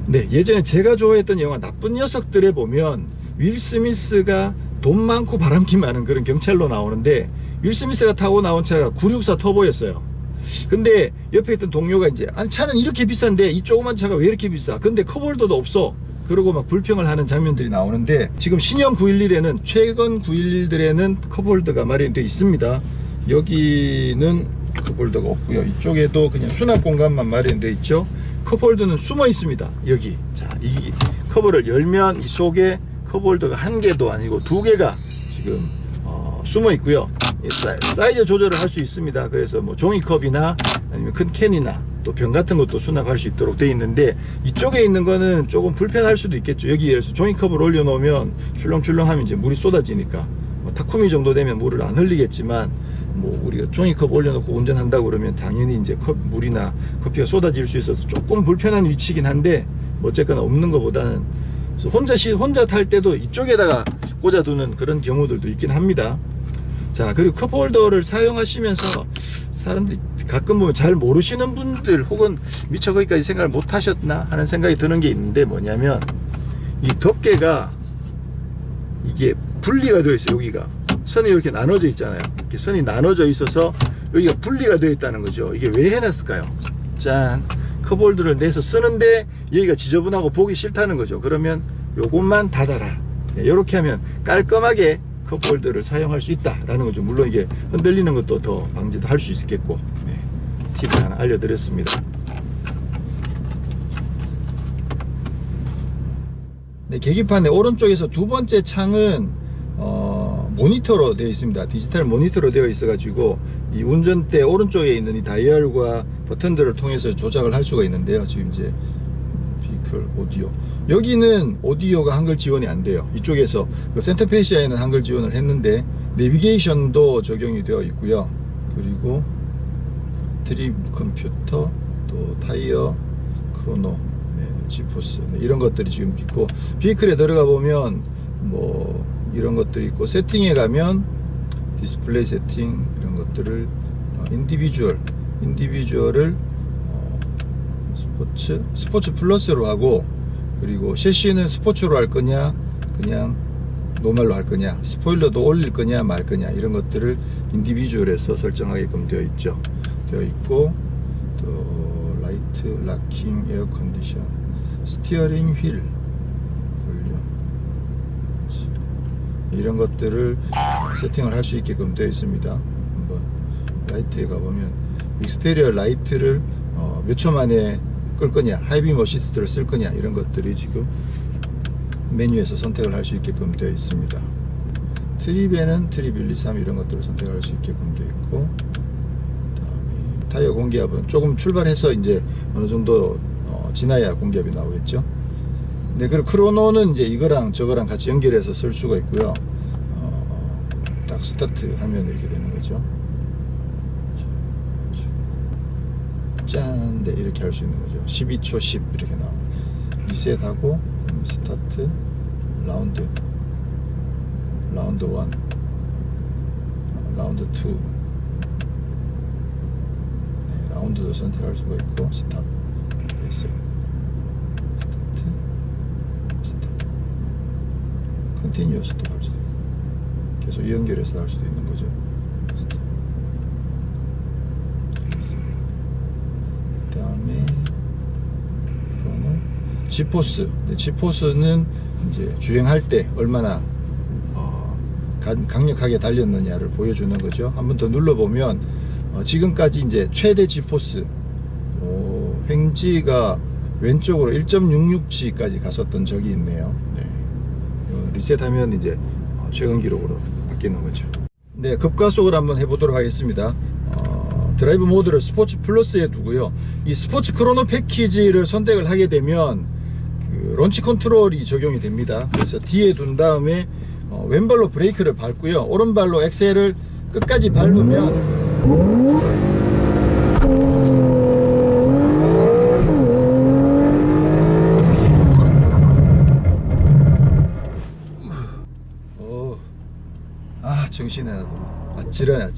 네, 예전에 제가 좋아했던 영화 나쁜 녀석들에 보면 윌 스미스가 돈 많고 바람기 많은 그런 경찰로 나오는데, 윌 스미스가 타고 나온 차가 964 터보였어요. 근데 옆에 있던 동료가 이제, 아니 차는 이렇게 비싼데 이 조그만 차가 왜 이렇게 비싸? 근데 컵홀더도 없어. 그러고 막 불평을 하는 장면들이 나오는데, 지금 신형 911에는, 최근 911들에는 컵홀더가 마련되어 있습니다. 여기는 컵홀더가 없고요. 이쪽에도 그냥 수납 공간만 마련되어 있죠. 컵홀더는 숨어 있습니다. 여기. 자, 이 커버를 열면 이 속에 컵홀더가 한 개도 아니고 두 개가 지금 숨어 있고요. 사이즈 조절을 할 수 있습니다. 그래서 뭐 종이컵이나 아니면 큰 캔이나 또 병 같은 것도 수납할 수 있도록 되어 있는데, 이쪽에 있는 거는 조금 불편할 수도 있겠죠. 여기에서 종이컵을 올려놓으면 출렁출렁하면 이제 물이 쏟아지니까, 뭐 타쿠미 정도 되면 물을 안 흘리겠지만, 뭐 우리가 종이컵 올려놓고 운전한다고 그러면 당연히 이제 물이나 커피가 쏟아질 수 있어서 조금 불편한 위치긴 한데, 뭐 어쨌거나 없는 것보다는, 혼자 탈 때도 이쪽에다가 꽂아두는 그런 경우들도 있긴 합니다. 자, 그리고 컵홀더를 사용하시면서 사람들이 가끔 보면 잘 모르시는 분들, 혹은 미처 거기까지 생각을 못 하셨나 하는 생각이 드는 게 있는데, 뭐냐면 이 덮개가 이게 분리가 되어 있어요. 여기가 선이 이렇게 나눠져 있잖아요. 이렇게 선이 나눠져 있어서 여기가 분리가 되어 있다는 거죠. 이게 왜 해놨을까요? 짠, 컵홀더를 내서 쓰는데 여기가 지저분하고 보기 싫다는 거죠. 그러면 요것만 닫아라. 네, 이렇게 하면 깔끔하게 컵홀더를 사용할 수 있다라는 거죠. 물론 이게 흔들리는 것도 더 방지도 할 수 있겠고, 네, 팁을 하나 알려드렸습니다. 네, 계기판의 오른쪽에서 두 번째 창은 모니터로 되어 있습니다. 디지털 모니터로 되어 있어 가지고 이 운전대 오른쪽에 있는 이 다이얼과 버튼들을 통해서 조작을 할 수가 있는데요. 지금 이제 비클 오디오, 여기는 오디오가 한글 지원이 안 돼요. 이쪽에서 그 센터페시아에는 한글 지원을 했는데, 내비게이션도 적용이 되어 있고요. 그리고 트립 컴퓨터, 또 타이어, 크로노, 네, 지포스, 네, 이런 것들이 지금 있고, 비클에 들어가 보면 뭐 이런 것들이 있고, 세팅에 가면 디스플레이 세팅 이런 것들을 인디비주얼을 스포츠 플러스로 하고, 그리고 셰시는 스포츠로 할 거냐 그냥 노멀로 할 거냐, 스포일러도 올릴 거냐 말 거냐, 이런 것들을 인디비주얼에서 설정하게끔 되어 있고, 또 라이트, 락킹, 에어 컨디션, 스티어링 휠 볼륨, 이런 것들을 세팅을 할 수 있게끔 되어 있습니다. 한번 라이트에 가보면 익스테리어 라이트를 몇 초 만에 끌 거냐, 하이빔 어시스트를 쓸 거냐, 이런 것들이 지금 메뉴에서 선택을 할 수 있게끔 되어 있습니다. 트립에는 트립 1, 2, 3 이런 것들을 선택할 수 있게끔 되어 있고, 그다음에 타이어 공기압은 조금 출발해서 이제 어느 정도 지나야 공기압이 나오겠죠. 네, 그리고 크로노는 이제 이거랑 저거랑 같이 연결해서 쓸 수가 있고요. 딱 스타트 하면 이렇게 되는 거죠. 짠! 네, 이렇게 할 수 있는 거죠. 12초 10 이렇게 나오고 리셋하고 스타트 라운드 1 라운드 2 네, 라운드도 선택할 수가 있고 스탑 리셋 스타트 컨티뉴어스도 할 수도 있고 계속 연결해서 할 수도 있는 거죠. 그 다음에 G포스. G포스는 이제 주행할 때 얼마나 강력하게 달렸느냐를 보여주는 거죠. 한번 더 눌러보면 지금까지 이제 최대 G포스 횡지가 왼쪽으로 1.66G까지 갔었던 적이 있네요. 네. 리셋하면 이제 최근 기록으로 바뀌는 거죠. 네, 급가속을 한번 해보도록 하겠습니다. 드라이브 모드를 스포츠 플러스에 두고요. 이 스포츠 크로노 패키지를 선택을 하게 되면 그 런치 컨트롤이 적용이 됩니다. 그래서 뒤에 둔 다음에 왼발로 브레이크를 밟고요. 오른발로 엑셀을 끝까지 밟으면 정신이 하나도 없네. 아찔하네.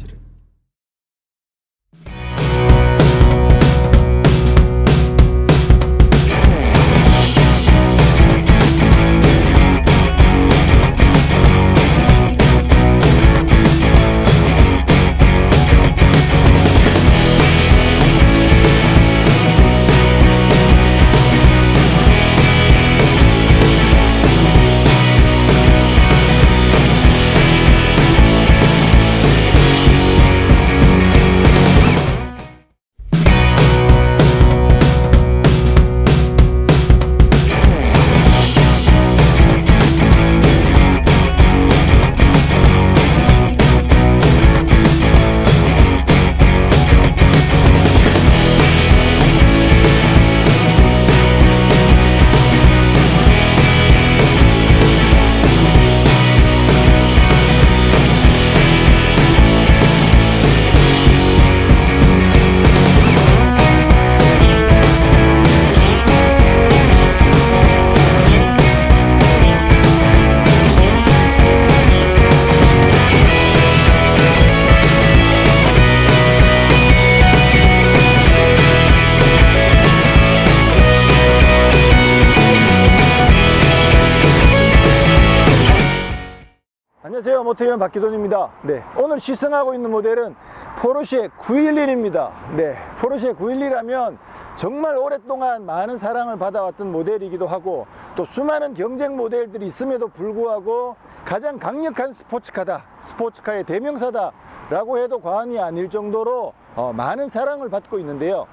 안녕하세요, 모터리언 박기돈입니다. 네, 오늘 시승하고 있는 모델은 포르쉐 911입니다. 네, 포르쉐 911하면 정말 오랫동안 많은 사랑을 받아왔던 모델이기도 하고 또 수많은 경쟁 모델들이 있음에도 불구하고 가장 강력한 스포츠카다, 스포츠카의 대명사다 라고 해도 과언이 아닐 정도로 많은 사랑을 받고 있는데요.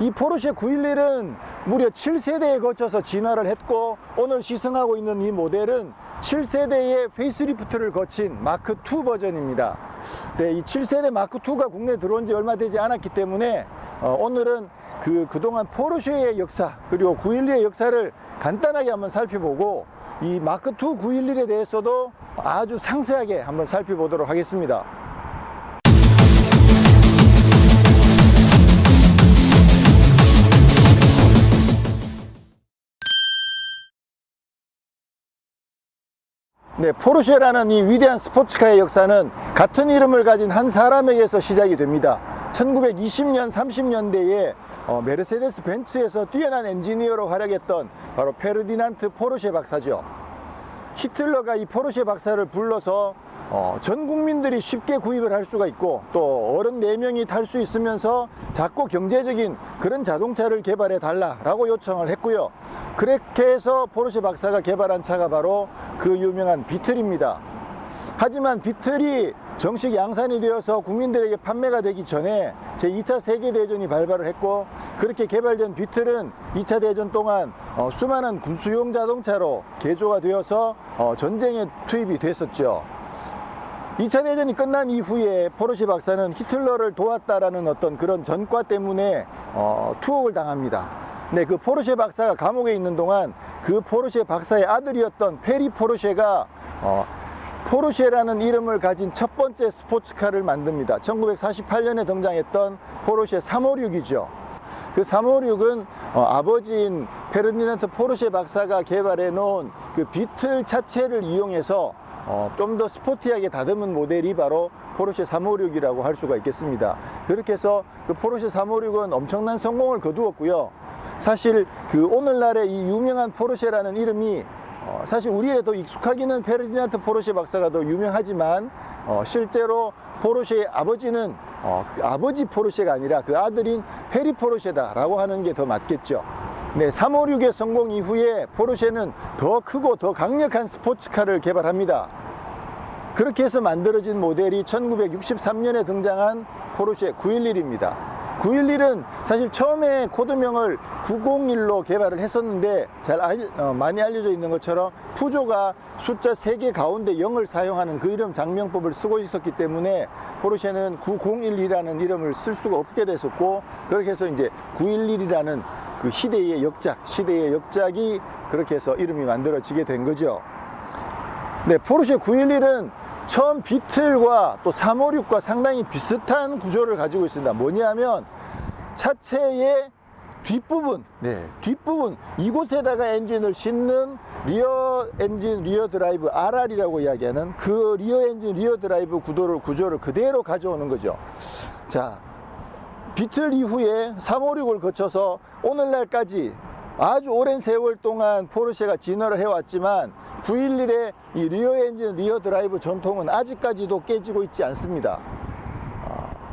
이 포르쉐 911은 무려 7세대에 거쳐서 진화를 했고 오늘 시승하고 있는 이 모델은 7세대의 페이스리프트를 거친 마크2 버전입니다. 네, 이 7세대 마크2가 국내에 들어온 지 얼마 되지 않았기 때문에 오늘은 그동안 포르쉐의 역사 그리고 911의 역사를 간단하게 한번 살펴보고 이 마크2 911에 대해서도 아주 상세하게 한번 살펴보도록 하겠습니다. 네, 포르쉐라는 이 위대한 스포츠카의 역사는 같은 이름을 가진 한 사람에게서 시작이 됩니다. 1920년, 30년대에 메르세데스 벤츠에서 뛰어난 엔지니어로 활약했던 바로 페르디난트 포르쉐 박사죠. 히틀러가 이 포르쉐 박사를 불러서 전 국민들이 쉽게 구입을 할 수가 있고 또 어른 4명이 탈 수 있으면서 작고 경제적인 그런 자동차를 개발해 달라라고 요청을 했고요. 그렇게 해서 포르쉐 박사가 개발한 차가 바로 그 유명한 비틀입니다. 하지만 비틀이 정식 양산이 되어서 국민들에게 판매가 되기 전에 제2차 세계대전이 발발을 했고 그렇게 개발된 비틀은 2차 대전 동안 수많은 군수용 자동차로 개조가 되어서 전쟁에 투입이 됐었죠. 2차 대전이 끝난 이후에 포르쉐 박사는 히틀러를 도왔다라는 어떤 그런 전과 때문에 투옥을 당합니다. 네, 그 포르쉐 박사가 감옥에 있는 동안 그 포르쉐 박사의 아들이었던 페리 포르쉐가 포르쉐라는 이름을 가진 첫 번째 스포츠카를 만듭니다. 1948년에 등장했던 포르쉐 356이죠. 그 356은 아버지인 페르디난트 포르쉐 박사가 개발해 놓은 그 비틀 차체를 이용해서 좀 더 스포티하게 다듬은 모델이 바로 포르쉐 356이라고 할 수가 있겠습니다. 그렇게 해서 그 포르쉐 356은 엄청난 성공을 거두었고요. 사실 그 오늘날의 이 유명한 포르쉐라는 이름이 사실 우리에게 더 익숙하기는 페르디난트 포르쉐 박사가 더 유명하지만 실제로 포르쉐의 아버지는 그 아버지 포르쉐가 아니라 그 아들인 페리 포르쉐다라고 하는 게 더 맞겠죠. 네, 356의 성공 이후에 포르쉐는 더 크고 더 강력한 스포츠카를 개발합니다. 그렇게 해서 만들어진 모델이 1963년에 등장한 포르쉐 911입니다. 911은 사실 처음에 코드명을 901로 개발을 했었는데 많이 알려져 있는 것처럼 푸조가 숫자 3개 가운데 0을 사용하는 그 이름 장명법을 쓰고 있었기 때문에 포르쉐는 901이라는 이름을 쓸 수가 없게 됐었고, 그렇게 해서 이제 911이라는 그 시대의 역작이 그렇게 해서 이름이 만들어지게 된 거죠. 네, 포르쉐 911은 처음 비틀과 또 356과 상당히 비슷한 구조를 가지고 있습니다. 뭐냐면 차체의 뒷부분, 뒷부분 이곳에다가 엔진을 싣는 리어 엔진 리어 드라이브 RR이라고 이야기하는 그 리어 엔진 리어 드라이브 구조를 그대로 가져오는 거죠. 자, 비틀 이후에 356을 거쳐서 오늘날까지 아주 오랜 세월 동안 포르쉐가 진화를 해왔지만 911의 이 리어 엔진 리어 드라이브 전통은 아직까지도 깨지고 있지 않습니다.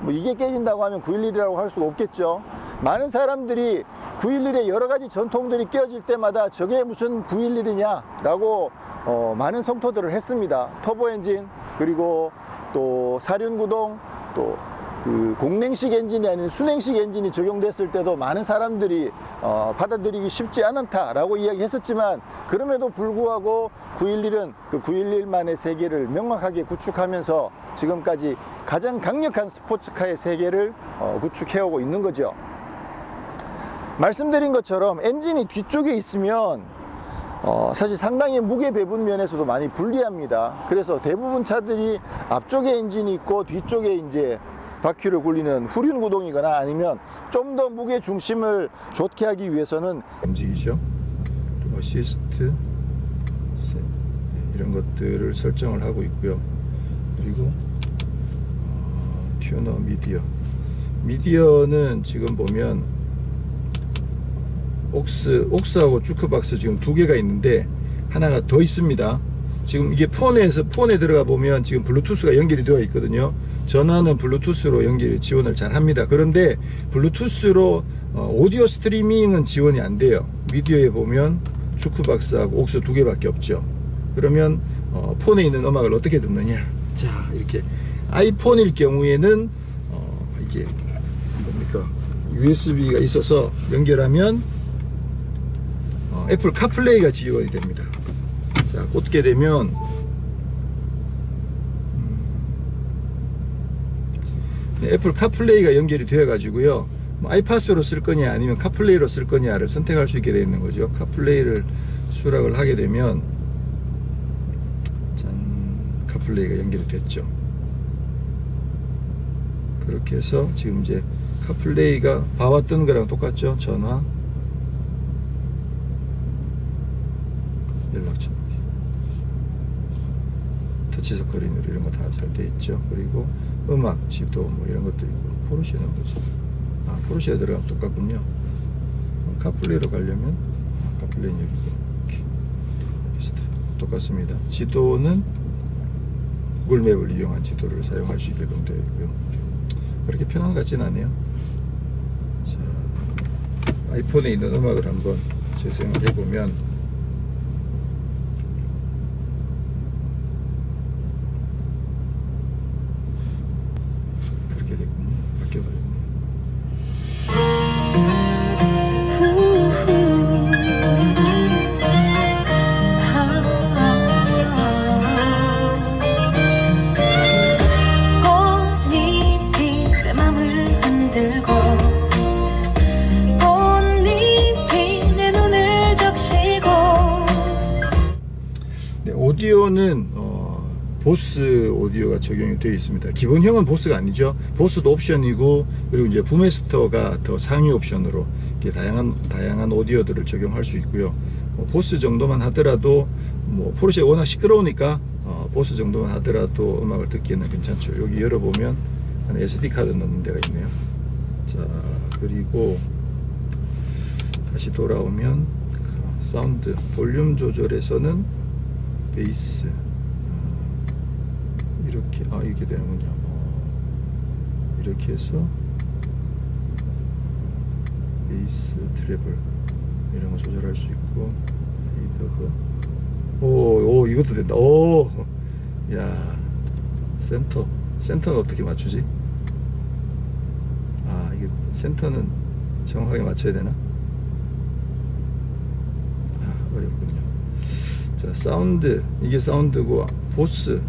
뭐 이게 깨진다고 하면 911이라고 할 수가 없겠죠. 많은 사람들이 911의 여러 가지 전통들이 깨어질 때마다 저게 무슨 911이냐 라고 많은 성토들을 했습니다. 터보 엔진, 그리고 또 사륜구동, 또 그 공냉식 엔진이 아닌 순행식 엔진이 적용됐을 때도 많은 사람들이 받아들이기 쉽지 않다라고 이야기했었지만, 그럼에도 불구하고 911은 그 911만의 세계를 명확하게 구축하면서 지금까지 가장 강력한 스포츠카의 세계를 구축해오고 있는 거죠. 말씀드린 것처럼 엔진이 뒤쪽에 있으면 사실 상당히 무게 배분 면에서도 많이 불리합니다. 그래서 대부분 차들이 앞쪽에 엔진이 있고 뒤쪽에 이제 바퀴를 굴리는 후륜 구동이거나 아니면 좀 더 무게 중심을 좋게 하기 위해서는 움직이죠. 그리고 어시스트, 셋, 이런 것들을 설정을 하고 있고요. 그리고 튜너 미디어는 지금 보면 옥스하고 주크박스 지금 2개가 있는데 하나가 더 있습니다. 지금 이게 폰에 들어가 보면 지금 블루투스가 연결이 되어 있거든요. 전화는 블루투스로 연결 지원을 잘 합니다. 그런데 블루투스로 오디오 스트리밍은 지원이 안 돼요. 미디어에 보면 주크박스하고 옥스 2개밖에 없죠. 그러면 폰에 있는 음악을 어떻게 듣느냐? 자, 이렇게 아이폰일 경우에는 이게 뭡니까? USB가 있어서 연결하면 애플 카플레이가 지원이 됩니다. 자, 꽂게 되면 애플 카플레이가 연결이 되어 가지고요, 아이팟으로 쓸 거냐 아니면 카플레이로 쓸 거냐를 선택할 수 있게 되어 있는 거죠. 카플레이를 수락을 하게 되면 짠, 카플레이가 연결이 됐죠. 그렇게 해서 지금 이제 카플레이가 봐왔던 거랑 똑같죠. 전화, 연락처, 터치스크린 이런 거 다 잘 돼 있죠. 그리고 음악, 지도 뭐 이런 것들이고, 포르쉐는 뭐지? 포르쉐에 들어가면 똑같군요. 카플레이로 가려면 카플레이는 여기고 이렇게 똑같습니다. 지도는 구글 맵을 이용한 지도를 사용할 수 있게끔 되어 있고요. 그렇게 편한 것 같진 않네요. 자, 아이폰에 있는 음악을 한번 재생을 해보면 그렇게 됐군요. 바뀌어버렸네요. 오디오는 보스 오디오가 적용이 되어 있습니다. 기본형은 보스가 아니죠. 보스도 옵션이고, 그리고 이제 부메스터가 더 상위 옵션으로 이렇게 다양한 오디오들을 적용할 수 있고요. 보스 정도만 하더라도 포르쉐 워낙 시끄러우니까 보스 정도만 하더라도 음악을 듣기에는 괜찮죠. 여기 열어보면 안에 SD 카드 넣는 데가 있네요. 자, 그리고 다시 돌아오면 사운드 볼륨 조절에서는 베이스 이렇게 되는군요. 이렇게 해서 베이스 트래블 이런 거 조절할 수 있고, 헤이더도 오 이것도 된다. 야, 센터는 어떻게 맞추지? 이게 센터는 정확하게 맞춰야 되나? 어렵군요. 자, 사운드, 이게 사운드고, 보스,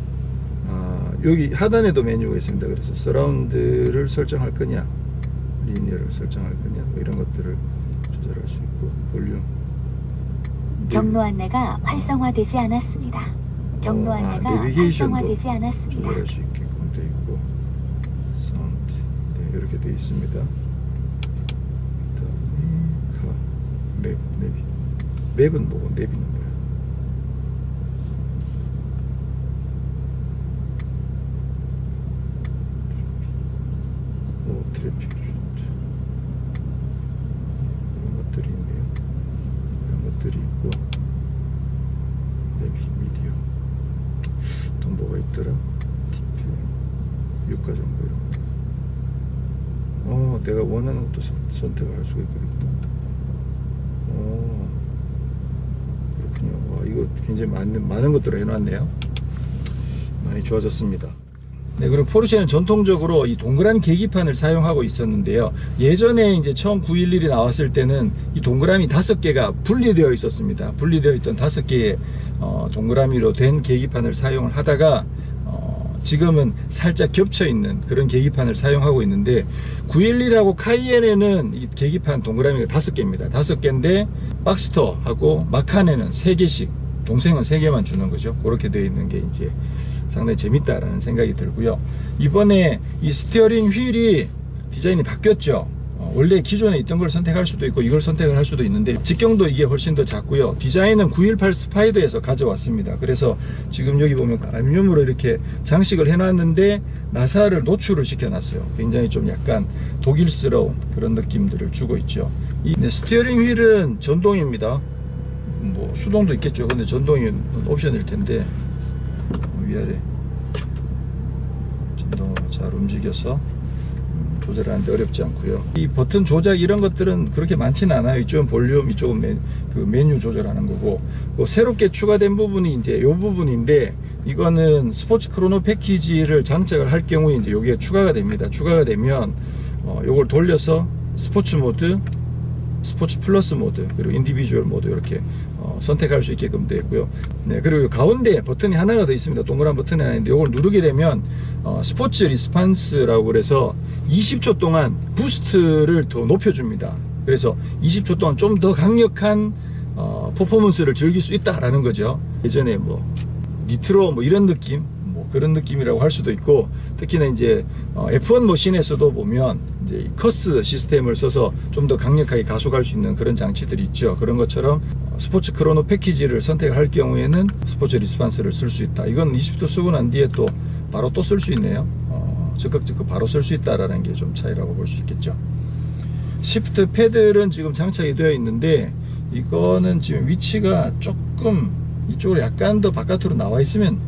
여기 하단에도 메뉴가 있습니다. 그래서 서라운드를 설정할 거냐, 리니어를 설정할 거냐, 이런 것들을 조절할 수 있고, 볼륨. 경로 안내가 활성화되지 않았습니다. 경로 안내가 활성화되지 않았습니다. 조절할 수 있게끔 되어 있고, 사운드, 네, 이렇게 되어 있습니다. 그다음에 맵은 뭐고, 내비는 뭐야? 트래픽 슈트 이런 것들이 있네요. 이런 것들이 있고, 내비 미디어 또 뭐가 있더라? 티페 유가 정보 이런 것들. 내가 원하는 것도 선택을 할 수가 있거든요. 그렇군요. 와, 이거 굉장히 많은 것들을 해놨네요. 많이 좋아졌습니다. 네, 그리고 포르쉐는 전통적으로 이 동그란 계기판을 사용하고 있었는데요. 예전에 이제 처음 911이 나왔을 때는 이 동그라미 5개가 분리되어 있었습니다. 분리되어 있던 5개의 동그라미로 된 계기판을 사용을 하다가 지금은 살짝 겹쳐 있는 그런 계기판을 사용하고 있는데, 911하고 카이엔에는 이 계기판 동그라미가 5개입니다. 5개인데 박스터하고 마칸에는 3개씩, 동생은 3개만 주는 거죠. 그렇게 되어 있는 게 이제 상당히 재밌다라는 생각이 들고요. 이번에 이 스티어링 휠이 디자인이 바뀌었죠. 원래 기존에 있던 걸 선택할 수도 있고 이걸 선택을 할 수도 있는데, 직경도 이게 훨씬 더 작고요. 디자인은 918 스파이더에서 가져왔습니다. 그래서 지금 여기 보면 알루미늄으로 이렇게 장식을 해놨는데 나사를 노출을 시켜놨어요. 굉장히 좀 약간 독일스러운 그런 느낌들을 주고 있죠. 이 스티어링 휠은 전동입니다. 뭐 수동도 있겠죠. 근데 전동이 옵션일 텐데, 위아래 전동으로 잘 움직여서 조절하는데 어렵지 않고요. 이 버튼 조작 이런 것들은 그렇게 많지는 않아요. 이쪽은 볼륨, 이쪽은 메뉴 조절하는 거고, 새롭게 추가된 부분이 이제 이 부분인데, 이거는 스포츠 크로노 패키지를 장착을 할 경우에 이제 여기에 추가가 됩니다. 추가가 되면 요걸 돌려서 스포츠 모드, 스포츠 플러스 모드, 그리고 인디비주얼 모드 이렇게 선택할 수 있게끔 되어 있고요. 네, 그리고 가운데 버튼이 하나가 더 있습니다. 동그란 버튼이 하나 있는데, 이걸 누르게 되면 스포츠 리스판스라고 그래서 20초 동안 부스트를 더 높여줍니다. 그래서 20초 동안 좀 더 강력한 퍼포먼스를 즐길 수 있다라는 거죠. 예전에 뭐 니트로 뭐 이런 느낌, 뭐 그런 느낌이라고 할 수도 있고, 특히나 이제 F1 머신에서도 보면 이제 커스 시스템을 써서 좀 더 강력하게 가속할 수 있는 그런 장치들이 있죠. 그런 것처럼 스포츠 크로노 패키지를 선택할 경우에는 스포츠 리스판스를 쓸 수 있다. 이건 20초 쓰고 난 뒤에 또 바로 또 쓸 수 있네요. 즉각 바로 쓸 수 있다라는 게 좀 차이라고 볼 수 있겠죠. 시프트 패들은 지금 장착이 되어 있는데, 이거는 지금 위치가 조금 이쪽으로 약간 더 바깥으로 나와 있으면,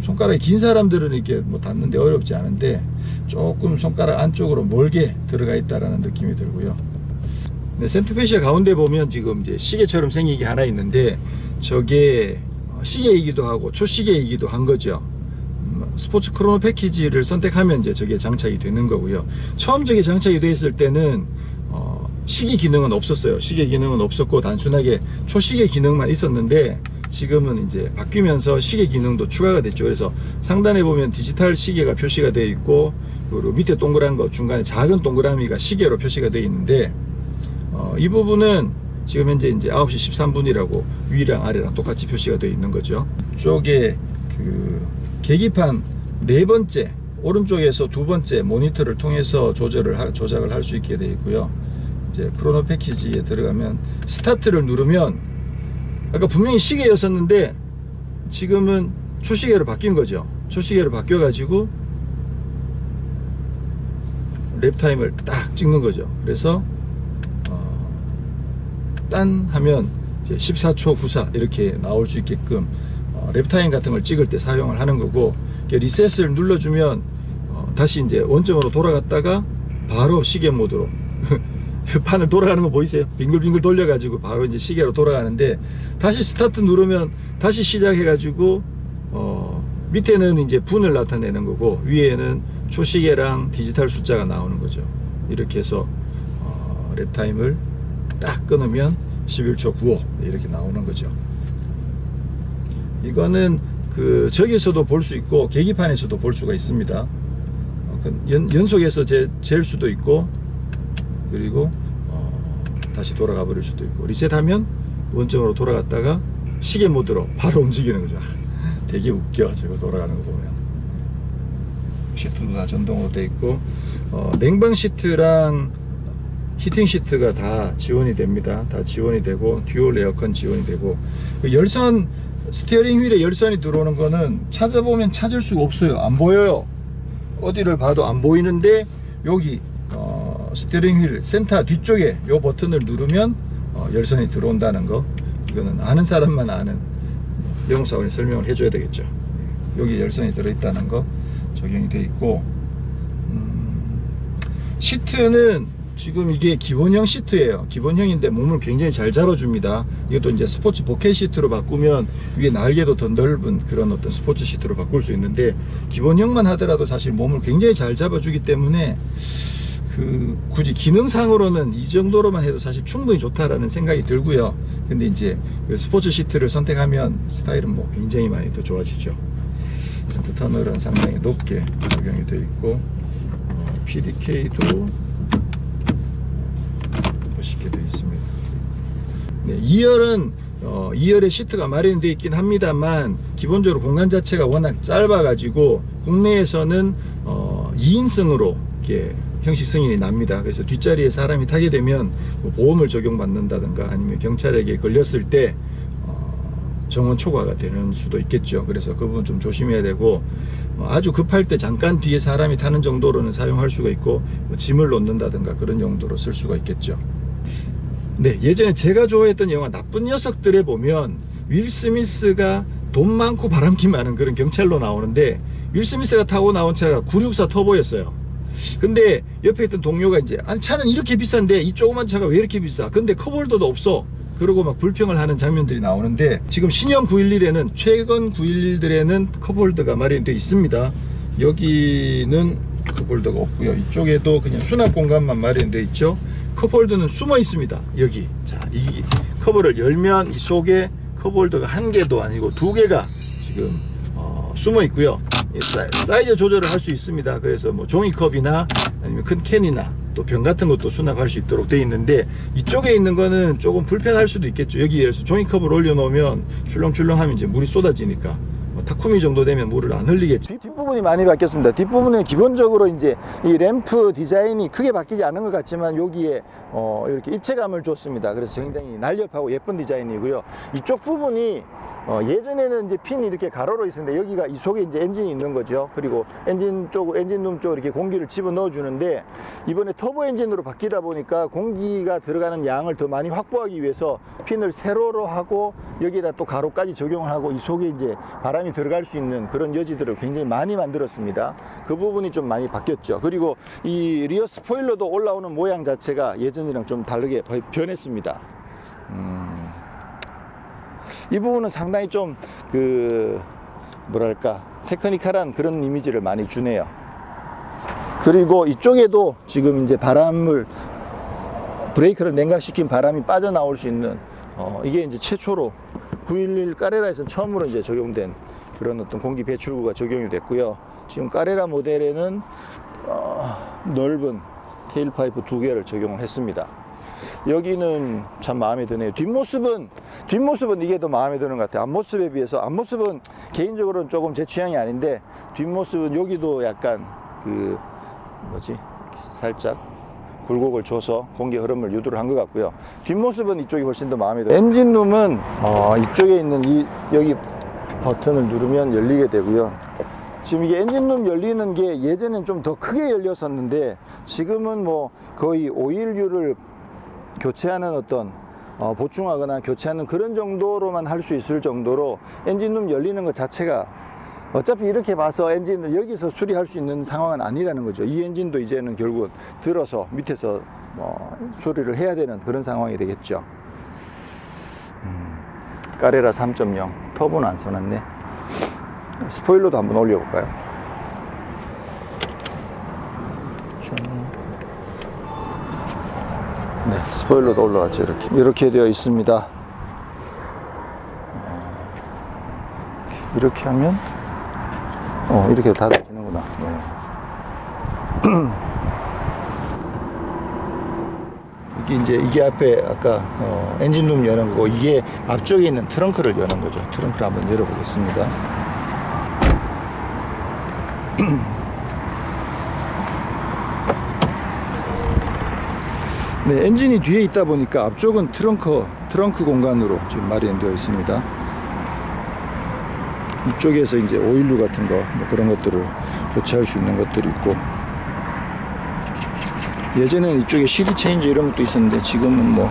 손가락이 긴 사람들은 이렇게 뭐 닿는데 어렵지 않은데, 조금 손가락 안쪽으로 멀게 들어가 있다라는 느낌이 들고요. 네, 센터페시아 가운데 보면 지금 이제 시계처럼 생긴 게 하나 있는데, 저게 시계이기도 하고 초시계이기도 한 거죠. 스포츠 크로노 패키지를 선택하면 이제 저게 장착이 되는 거고요. 처음 저게 장착이 되어 있을 때는 시계 기능은 없었어요. 시계 기능은 없었고 단순하게 초시계 기능만 있었는데, 지금은 이제 바뀌면서 시계 기능도 추가가 됐죠. 그래서 상단에 보면 디지털 시계가 표시가 되어 있고, 그리고 밑에 동그란 거 중간에 작은 동그라미가 시계로 표시가 되어 있는데, 이 부분은 지금 현재 이제 9시 13분이라고 위랑 아래랑 똑같이 표시가 되어 있는 거죠. 이쪽에 그 계기판 네 번째 오른쪽에서 두 번째 모니터를 통해서 조작을 할 수 있게 되어 있고요. 이제 크로노 패키지에 들어가면 스타트를 누르면 아까 분명히 시계였었는데 지금은 초시계로 바뀐 거죠. 초시계로 바뀌어 가지고 랩타임을 딱 찍는 거죠. 그래서 딴 하면 이제 14초 94 이렇게 나올 수 있게끔 랩타임 같은 걸 찍을 때 사용을 하는 거고, 리셋을 눌러주면 다시 이제 원점으로 돌아갔다가 바로 시계 모드로 판을 돌아가는 거 보이세요? 빙글빙글 돌려가지고 바로 이제 시계로 돌아가는데, 다시 스타트 누르면 다시 시작해가지고 밑에는 이제 분을 나타내는 거고 위에는 초시계랑 디지털 숫자가 나오는 거죠. 이렇게 해서 랩타임을 딱 끊으면 11초 95 이렇게 나오는 거죠. 이거는 그 저기서도 볼 수 있고 계기판에서도 볼 수가 있습니다. 연속해서 잴 수도 있고, 그리고 다시 돌아가 버릴 수도 있고, 리셋하면 원점으로 돌아갔다가 시계 모드로 바로 움직이는 거죠. 되게 웃겨, 저거 돌아가는 거 보면. 시트도 다 전동으로 돼 있고, 냉방 시트랑 히팅 시트가 다 지원이 됩니다. 다 지원이 되고, 듀얼 에어컨 지원이 되고, 열선, 스티어링 휠에 열선이 들어오는 거는 찾아보면 찾을 수가 없어요. 안 보여요. 어디를 봐도 안 보이는데, 여기 스티어링 휠 센터 뒤쪽에 요 버튼을 누르면 열선이 들어온다는 거, 이거는 아는 사람만 아는, 영업사원이 설명을 해줘야 되겠죠. 여기 열선이 들어있다는 거 적용이 되어 있고, 시트는 지금 이게 기본형 시트예요. 기본형인데 몸을 굉장히 잘 잡아줍니다. 이것도 이제 스포츠 버켓 시트로 바꾸면 위에 날개도 더 넓은 그런 어떤 스포츠 시트로 바꿀 수 있는데, 기본형만 하더라도 사실 몸을 굉장히 잘 잡아주기 때문에 굳이 기능상으로는 이 정도로만 해도 사실 충분히 좋다라는 생각이 들고요. 근데 이제 그 스포츠 시트를 선택하면 스타일은 뭐 굉장히 많이 더 좋아지죠. 센터 터널은 상당히 높게 적용이 되어 있고, PDK도 멋있게 되어 있습니다. 네, 2열은 2열에 시트가 마련되어 있긴 합니다만, 기본적으로 공간 자체가 워낙 짧아 가지고 국내에서는 2인승으로 이렇게 형식 승인이 납니다. 그래서 뒷자리에 사람이 타게 되면 뭐 보험을 적용받는다든가 아니면 경찰에게 걸렸을 때 정원 초과가 되는 수도 있겠죠. 그래서 그 부분 좀 조심해야 되고, 아주 급할 때 잠깐 뒤에 사람이 타는 정도로는 사용할 수가 있고, 뭐 짐을 놓는다든가 그런 용도로 쓸 수가 있겠죠. 네, 예전에 제가 좋아했던 영화 나쁜 녀석들에 보면 윌 스미스가 돈 많고 바람기 많은 그런 경찰로 나오는데, 윌 스미스가 타고 나온 차가 964 터보였어요. 근데 옆에 있던 동료가 이제, 아니 차는 이렇게 비싼데 이 조그만 차가 왜 이렇게 비싸? 근데 컵홀더도 없어. 그러고 막 불평을 하는 장면들이 나오는데, 지금 신형 911에는, 최근 911들에는 컵홀더가 마련되어 있습니다. 여기는 컵홀더가 없고요. 이쪽에도 그냥 수납 공간만 마련되어 있죠. 컵홀더는 숨어 있습니다. 여기. 자, 이 커버를 열면 이 속에 컵홀더가 한 개도 아니고 두 개가 지금 숨어 있고요. 사이즈 조절을 할 수 있습니다. 그래서 뭐 종이컵이나 아니면 큰 캔이나 또 병 같은 것도 수납할 수 있도록 되어 있는데, 이쪽에 있는 거는 조금 불편할 수도 있겠죠. 여기에서 종이컵을 올려놓으면 출렁출렁하면 이제 물이 쏟아지니까 타쿠미 정도 되면 물을 안 흘리겠지. 뒷부분이 많이 바뀌었습니다. 뒷부분에 기본적으로 이제 이 램프 디자인이 크게 바뀌지 않은 것 같지만 여기에 이렇게 입체감을 줬습니다. 그래서 굉장히 날렵하고 예쁜 디자인이고요. 이쪽 부분이 예전에는 이제 핀이 이렇게 가로로 있었는데, 여기가 이 속에 이제 엔진이 있는 거죠. 그리고 엔진룸 쪽 이렇게 공기를 집어 넣어 주는데, 이번에 터보 엔진으로 바뀌다 보니까 공기가 들어가는 양을 더 많이 확보하기 위해서 핀을 세로로 하고 여기에다 또 가로까지 적용을 하고, 이 속에 이제 바람이 들어갈 수 있는 그런 여지들을 굉장히 많이 만들었습니다. 그 부분이 좀 많이 바뀌었죠. 그리고 이 리어 스포일러도 올라오는 모양 자체가 예전이랑 좀 다르게 변했습니다. 이 부분은 상당히 좀 뭐랄까 테크니컬한 그런 이미지를 많이 주네요. 그리고 이쪽에도 지금 이제 브레이크를 냉각시킨 바람이 빠져나올 수 있는 이게 이제 최초로 911 까레라에서 처음으로 이제 적용된 그런 어떤 공기 배출구가 적용이 됐고요. 지금 까레라 모델에는 넓은 테일 파이프 두 개를 적용을 했습니다. 여기는 참 마음에 드네요. 뒷모습은 이게 더 마음에 드는 것 같아요. 앞모습에 비해서. 앞모습은 개인적으로는 조금 제 취향이 아닌데, 뒷모습은 여기도 약간 살짝 굴곡을 줘서 공기 흐름을 유도를 한 것 같고요. 뒷모습은 이쪽이 훨씬 더 마음에 들어요. 엔진룸은 이쪽에 있는 여기 버튼을 누르면 열리게 되고요. 지금 이게 엔진룸 열리는 게 예전엔 좀 더 크게 열렸었는데, 지금은 뭐 거의 오일류를 교체하는 어떤 보충하거나 교체하는 그런 정도로만 할 수 있을 정도로 엔진룸 열리는 것 자체가, 어차피 이렇게 봐서 엔진을 여기서 수리할 수 있는 상황은 아니라는 거죠. 이 엔진도 이제는 결국은 들어서 밑에서 수리를 해야 되는 그런 상황이 되겠죠. 까레라 3.0 터보는 안 써놨네. 스포일러도 한번 올려볼까요? 네, 스포일러도 올라갔죠. 이렇게 되어 있습니다. 이렇게 하면 이렇게 닫아지는구나. 네. 이게 앞에 아까 엔진룸 여는 거고, 이게 앞쪽에 있는 트렁크를 여는 거죠. 트렁크를 한번 열어보겠습니다. 네, 엔진이 뒤에 있다 보니까 앞쪽은 트렁크 공간으로 지금 마련되어 있습니다. 이쪽에서 이제 오일류 같은 거, 그런 것들을 교체할 수 있는 것들이 있고, 예전에는 이쪽에 CD 체인지 이런 것도 있었는데, 지금은 뭐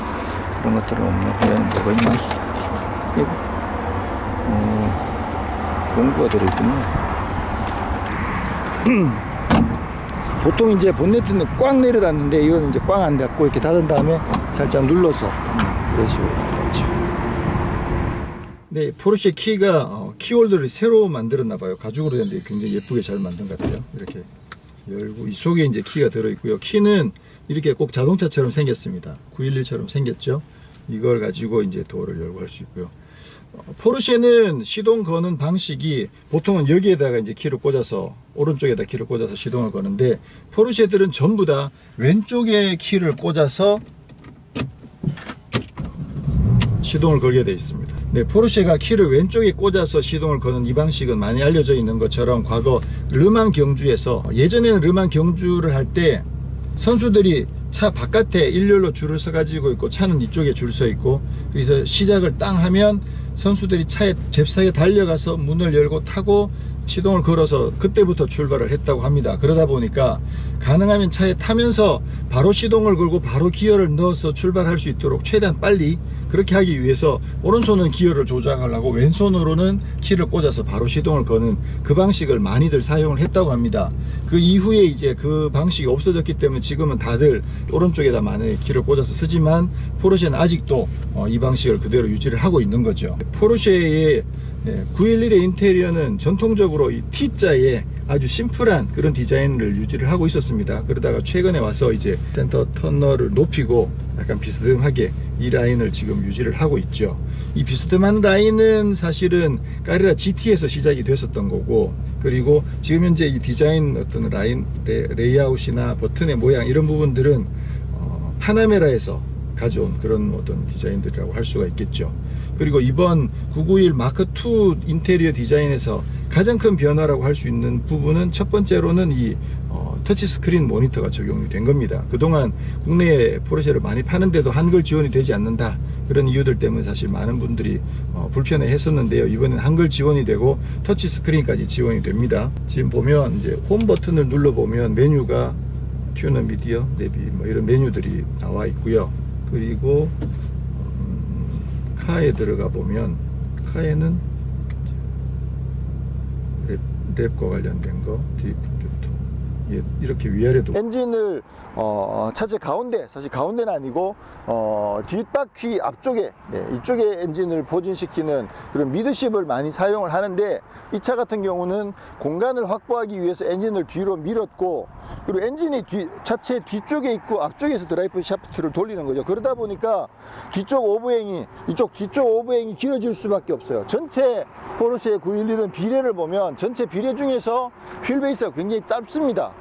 그런 것들은 없네. 얘는 뭐가 있나? 공구가 들어있구나. 보통 이제 본네트는 꽉 내려 닫는데, 이거는 이제 꽉 안 닫고 이렇게 닫은 다음에 살짝 눌러서 그런 식으로 닫죠. 네, 포르쉐 키가 키홀더를 새로 만들었나 봐요. 가죽으로 됐는데 굉장히 예쁘게 잘 만든 것 같아요. 이렇게 열고, 이 속에 이제 키가 들어 있고요. 키는 이렇게 꼭 자동차처럼 생겼습니다. 911처럼 생겼죠. 이걸 가지고 이제 도어를 열고 할 수 있고요. 포르쉐는 시동 거는 방식이 보통은 여기에다가 이제 키를 꽂아서, 오른쪽에다 키를 꽂아서 시동을 거는데, 포르쉐들은 전부 다 왼쪽에 키를 꽂아서 시동을 걸게 되어 있습니다. 네, 포르쉐가 키를 왼쪽에 꽂아서 시동을 거는 이 방식은 많이 알려져 있는 것처럼, 과거 르망 경주에서, 예전에는 르망 경주를 할 때 선수들이 차 바깥에 일렬로 줄을 서 가지고 있고, 차는 이쪽에 줄 서 있고, 그래서 시작을 땅 하면 선수들이 차에 잽싸게 달려가서 문을 열고 타고 시동을 걸어서 그때부터 출발을 했다고 합니다. 그러다 보니까 가능하면 차에 타면서 바로 시동을 걸고 바로 기어를 넣어서 출발할 수 있도록 최대한 빨리 그렇게 하기 위해서, 오른손은 기어를 조작하려고 왼손으로는 키를 꽂아서 바로 시동을 거는 그 방식을 많이들 사용을 했다고 합니다. 그 이후에 이제 그 방식이 없어졌기 때문에 지금은 다들 오른쪽에다 많이 키를 꽂아서 쓰지만, 포르쉐는 아직도 이 방식을 그대로 유지를 하고 있는 거죠. 포르쉐의 911의 인테리어는 전통적으로 이 T자의 아주 심플한 그런 디자인을 유지를 하고 있었습니다. 그러다가 최근에 와서 이제 센터 터널을 높이고 약간 비스듬하게 이 라인을 지금 유지를 하고 있죠. 이 비스듬한 라인은 사실은 까레라 GT에서 시작이 됐었던 거고, 그리고 지금 현재 이 디자인 어떤 라인 레이아웃이나 버튼의 모양 이런 부분들은 파나메라에서 가져온 그런 어떤 디자인들이라고 할 수가 있겠죠. 그리고 이번 991 마크2 인테리어 디자인에서 가장 큰 변화라고 할 수 있는 부분은, 첫 번째로는 이 터치스크린 모니터가 적용이 된 겁니다. 그동안 국내에 포르쉐를 많이 파는데도 한글 지원이 되지 않는다, 그런 이유들 때문에 사실 많은 분들이 불편해 했었는데요. 이번엔 한글 지원이 되고 터치스크린까지 지원이 됩니다. 지금 보면 이제 홈 버튼을 눌러보면 메뉴가 튜너, 미디어, 내비 뭐 이런 메뉴들이 나와 있고요. 그리고 카에 들어가 보면, 카에는 랩과 관련된 거, 드리프트, 이렇게 위아래도 엔진을 차체 가운데, 사실 가운데는 아니고 뒷바퀴 앞쪽에, 이쪽에 엔진을 포진시키는 그런 미드십을 많이 사용을 하는데, 이 차 같은 경우는 공간을 확보하기 위해서 엔진을 뒤로 밀었고, 그리고 엔진이 차체 뒤쪽에 있고 앞쪽에서 드라이브 샤프트를 돌리는 거죠. 그러다 보니까 이쪽 뒤쪽 오브행이 길어질 수밖에 없어요. 전체 포르쉐 911은 비례를 보면 전체 비례 중에서 휠베이스가 굉장히 짧습니다.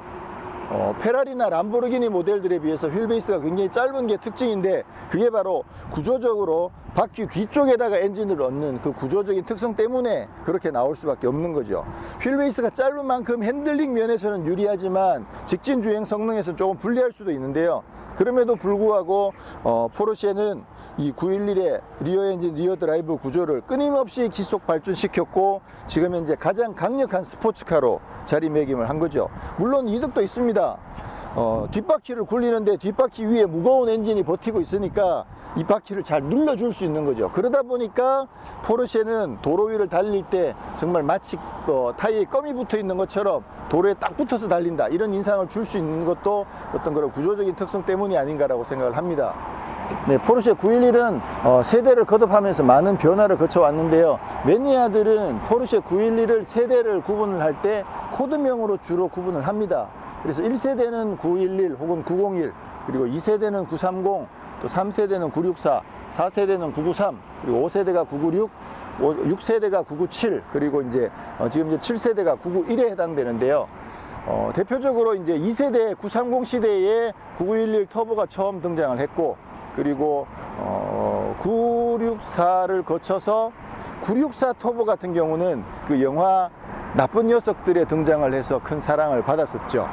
페라리나 람보르기니 모델들에 비해서 휠베이스가 굉장히 짧은 게 특징인데, 그게 바로 구조적으로 바퀴 뒤쪽에다가 엔진을 얻는 그 구조적인 특성 때문에 그렇게 나올 수밖에 없는 거죠. 휠베이스가 짧은 만큼 핸들링 면에서는 유리하지만 직진 주행 성능에서는 조금 불리할 수도 있는데요. 그럼에도 불구하고 포르쉐는 이 911의 리어 엔진 리어 드라이브 구조를 끊임없이 기속 발전시켰고, 지금 현재 가장 강력한 스포츠카로 자리매김을 한 거죠. 물론 이득도 있습니다. 뒷바퀴를 굴리는데 뒷바퀴 위에 무거운 엔진이 버티고 있으니까 이 바퀴를 잘 눌러줄 수 있는 거죠. 그러다 보니까 포르쉐는 도로 위를 달릴 때 정말 마치 타이어에 껌이 붙어 있는 것처럼 도로에 딱 붙어서 달린다, 이런 인상을 줄 수 있는 것도 어떤 그런 구조적인 특성 때문이 아닌가라고 생각을 합니다. 네, 포르쉐 911은 세대를 거듭하면서 많은 변화를 거쳐왔는데요. 매니아들은 포르쉐 911을 세대를 구분을 할 때 코드명으로 주로 구분을 합니다. 그래서 1세대는 911 혹은 901, 그리고 2세대는 930, 또 3세대는 964, 4세대는 993, 그리고 5세대가 996, 6세대가 997, 그리고 지금 7세대가 991에 해당되는데요. 대표적으로 이제 2세대 930 시대에 9911 터보가 처음 등장을 했고, 그리고 964를 거쳐서 964 터보 같은 경우는 그 영화 나쁜 녀석들의 등장을 해서 큰 사랑을 받았었죠.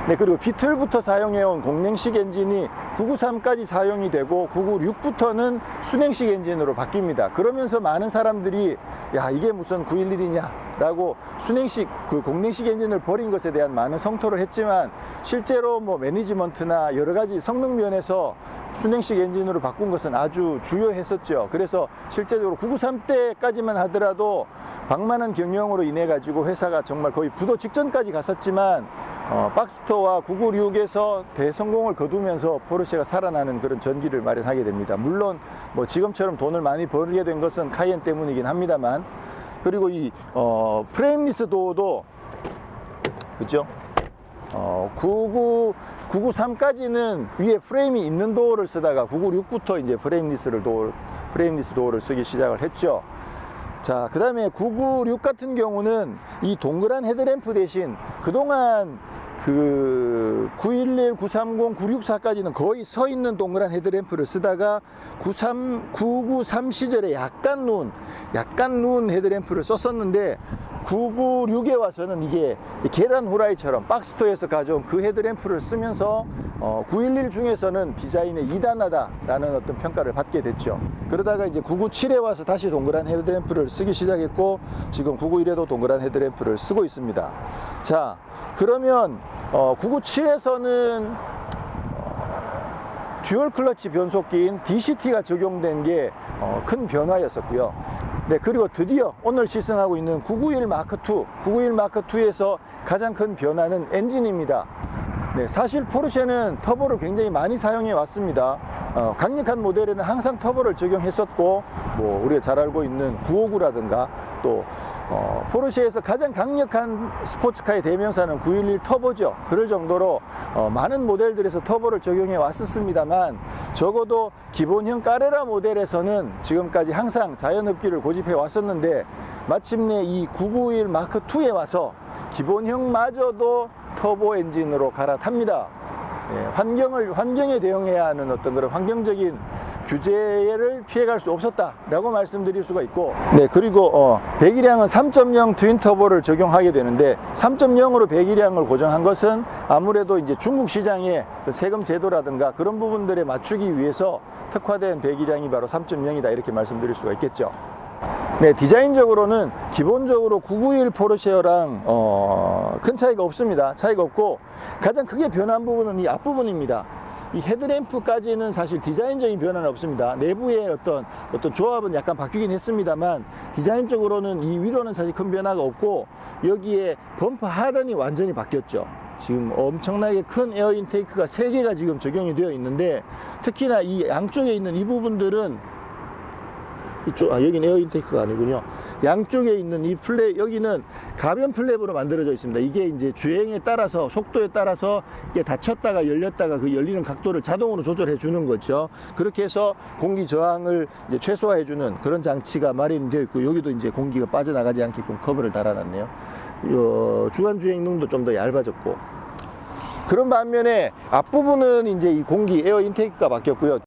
네, 그리고 비틀부터 사용해온 공냉식 엔진이 993까지 사용이 되고 996부터는 순행식 엔진으로 바뀝니다. 그러면서 많은 사람들이 야, 이게 무슨 911이냐 라고 순행식 그 공냉식 엔진을 버린 것에 대한 많은 성토를 했지만, 실제로 뭐 매니지먼트나 여러 가지 성능 면에서 순행식 엔진으로 바꾼 것은 아주 주요했었죠. 그래서 실제적으로 993 때까지만 하더라도 방만한 경영으로 인해 가지고 회사가 정말 거의 부도 직전까지 갔었지만, 박스터와 996에서 대성공을 거두면서 포르쉐가 살아나는 그런 전기를 마련하게 됩니다. 물론 뭐 지금처럼 돈을 많이 벌게 된 것은 카이엔 때문이긴 합니다만, 그리고 이 프레임리스 도어도 그죠? 993까지는 위에 프레임이 있는 도어를 쓰다가 996부터 이제 프레임리스 도어를 쓰기 시작을 했죠. 자, 그 다음에 996 같은 경우는 이 동그란 헤드램프 대신 그동안 그 911, 930, 964까지는 거의 서 있는 동그란 헤드램프를 쓰다가 993 시절에 약간 누운 헤드램프를 썼었는데, 996에 와서는 이게 계란 후라이처럼 박스터에서 가져온 그 헤드램프를 쓰면서 911 중에서는 디자인에 2단하다라는 어떤 평가를 받게 됐죠. 그러다가 이제 997에 와서 다시 동그란 헤드램프를 쓰기 시작했고, 지금 991에도 동그란 헤드램프를 쓰고 있습니다. 자, 그러면 997에서는 듀얼 클러치 변속기인 DCT가 적용된 게 큰 변화였었고요. 네, 그리고 드디어 오늘 시승하고 있는 991 마크2, 991 마크2에서 가장 큰 변화는 엔진입니다. 네, 사실 포르쉐는 터보를 굉장히 많이 사용해 왔습니다. 강력한 모델에는 항상 터보를 적용했었고, 뭐 우리가 잘 알고 있는 959라든가 또 포르쉐에서 가장 강력한 스포츠카의 대명사는 911 터보죠. 그럴 정도로 많은 모델들에서 터보를 적용해 왔었습니다만, 적어도 기본형 까레라 모델에서는 지금까지 항상 자연흡기를 고집해 왔었는데, 마침내 이 991 마크2에 와서 기본형마저도 터보 엔진으로 갈아탑니다. 예, 환경에 대응해야 하는 어떤 그런 환경적인 규제를 피해갈 수 없었다라고 말씀드릴 수가 있고, 네, 그리고 배기량은 3.0 트윈 터보를 적용하게 되는데, 3.0으로 배기량을 고정한 것은 아무래도 이제 중국 시장의 세금 제도라든가 그런 부분들에 맞추기 위해서 특화된 배기량이 바로 3.0이다, 이렇게 말씀드릴 수가 있겠죠. 네, 디자인적으로는 기본적으로 991 포르쉐랑 큰 차이가 없습니다. 차이가 없고, 가장 크게 변한 부분은 이 앞부분입니다. 이 헤드램프까지는 사실 디자인적인 변화는 없습니다. 내부의 어떤 조합은 약간 바뀌긴 했습니다만, 디자인적으로는 이 위로는 사실 큰 변화가 없고, 여기에 범퍼 하단이 완전히 바뀌었죠. 지금 엄청나게 큰 에어 인테이크가 3개가 지금 적용이 되어 있는데, 특히나 이 양쪽에 있는 이 부분들은 여기는 에어 인테이크가 아니군요. 양쪽에 있는 이 플랩, 여기는 가변 플랩으로 만들어져 있습니다. 이게 이제 주행에 따라서, 속도에 따라서 이게 닫혔다가 열렸다가 그 열리는 각도를 자동으로 조절해 주는 거죠. 그렇게 해서 공기 저항을 이제 최소화해 주는 그런 장치가 마련되어 있고, 여기도 이제 공기가 빠져나가지 않게끔 커버를 달아놨네요. 주간 주행등도 좀 더 얇아졌고, 그런 반면에 앞부분은 이제 이 공기 에어 인테이크가 바뀌었고요.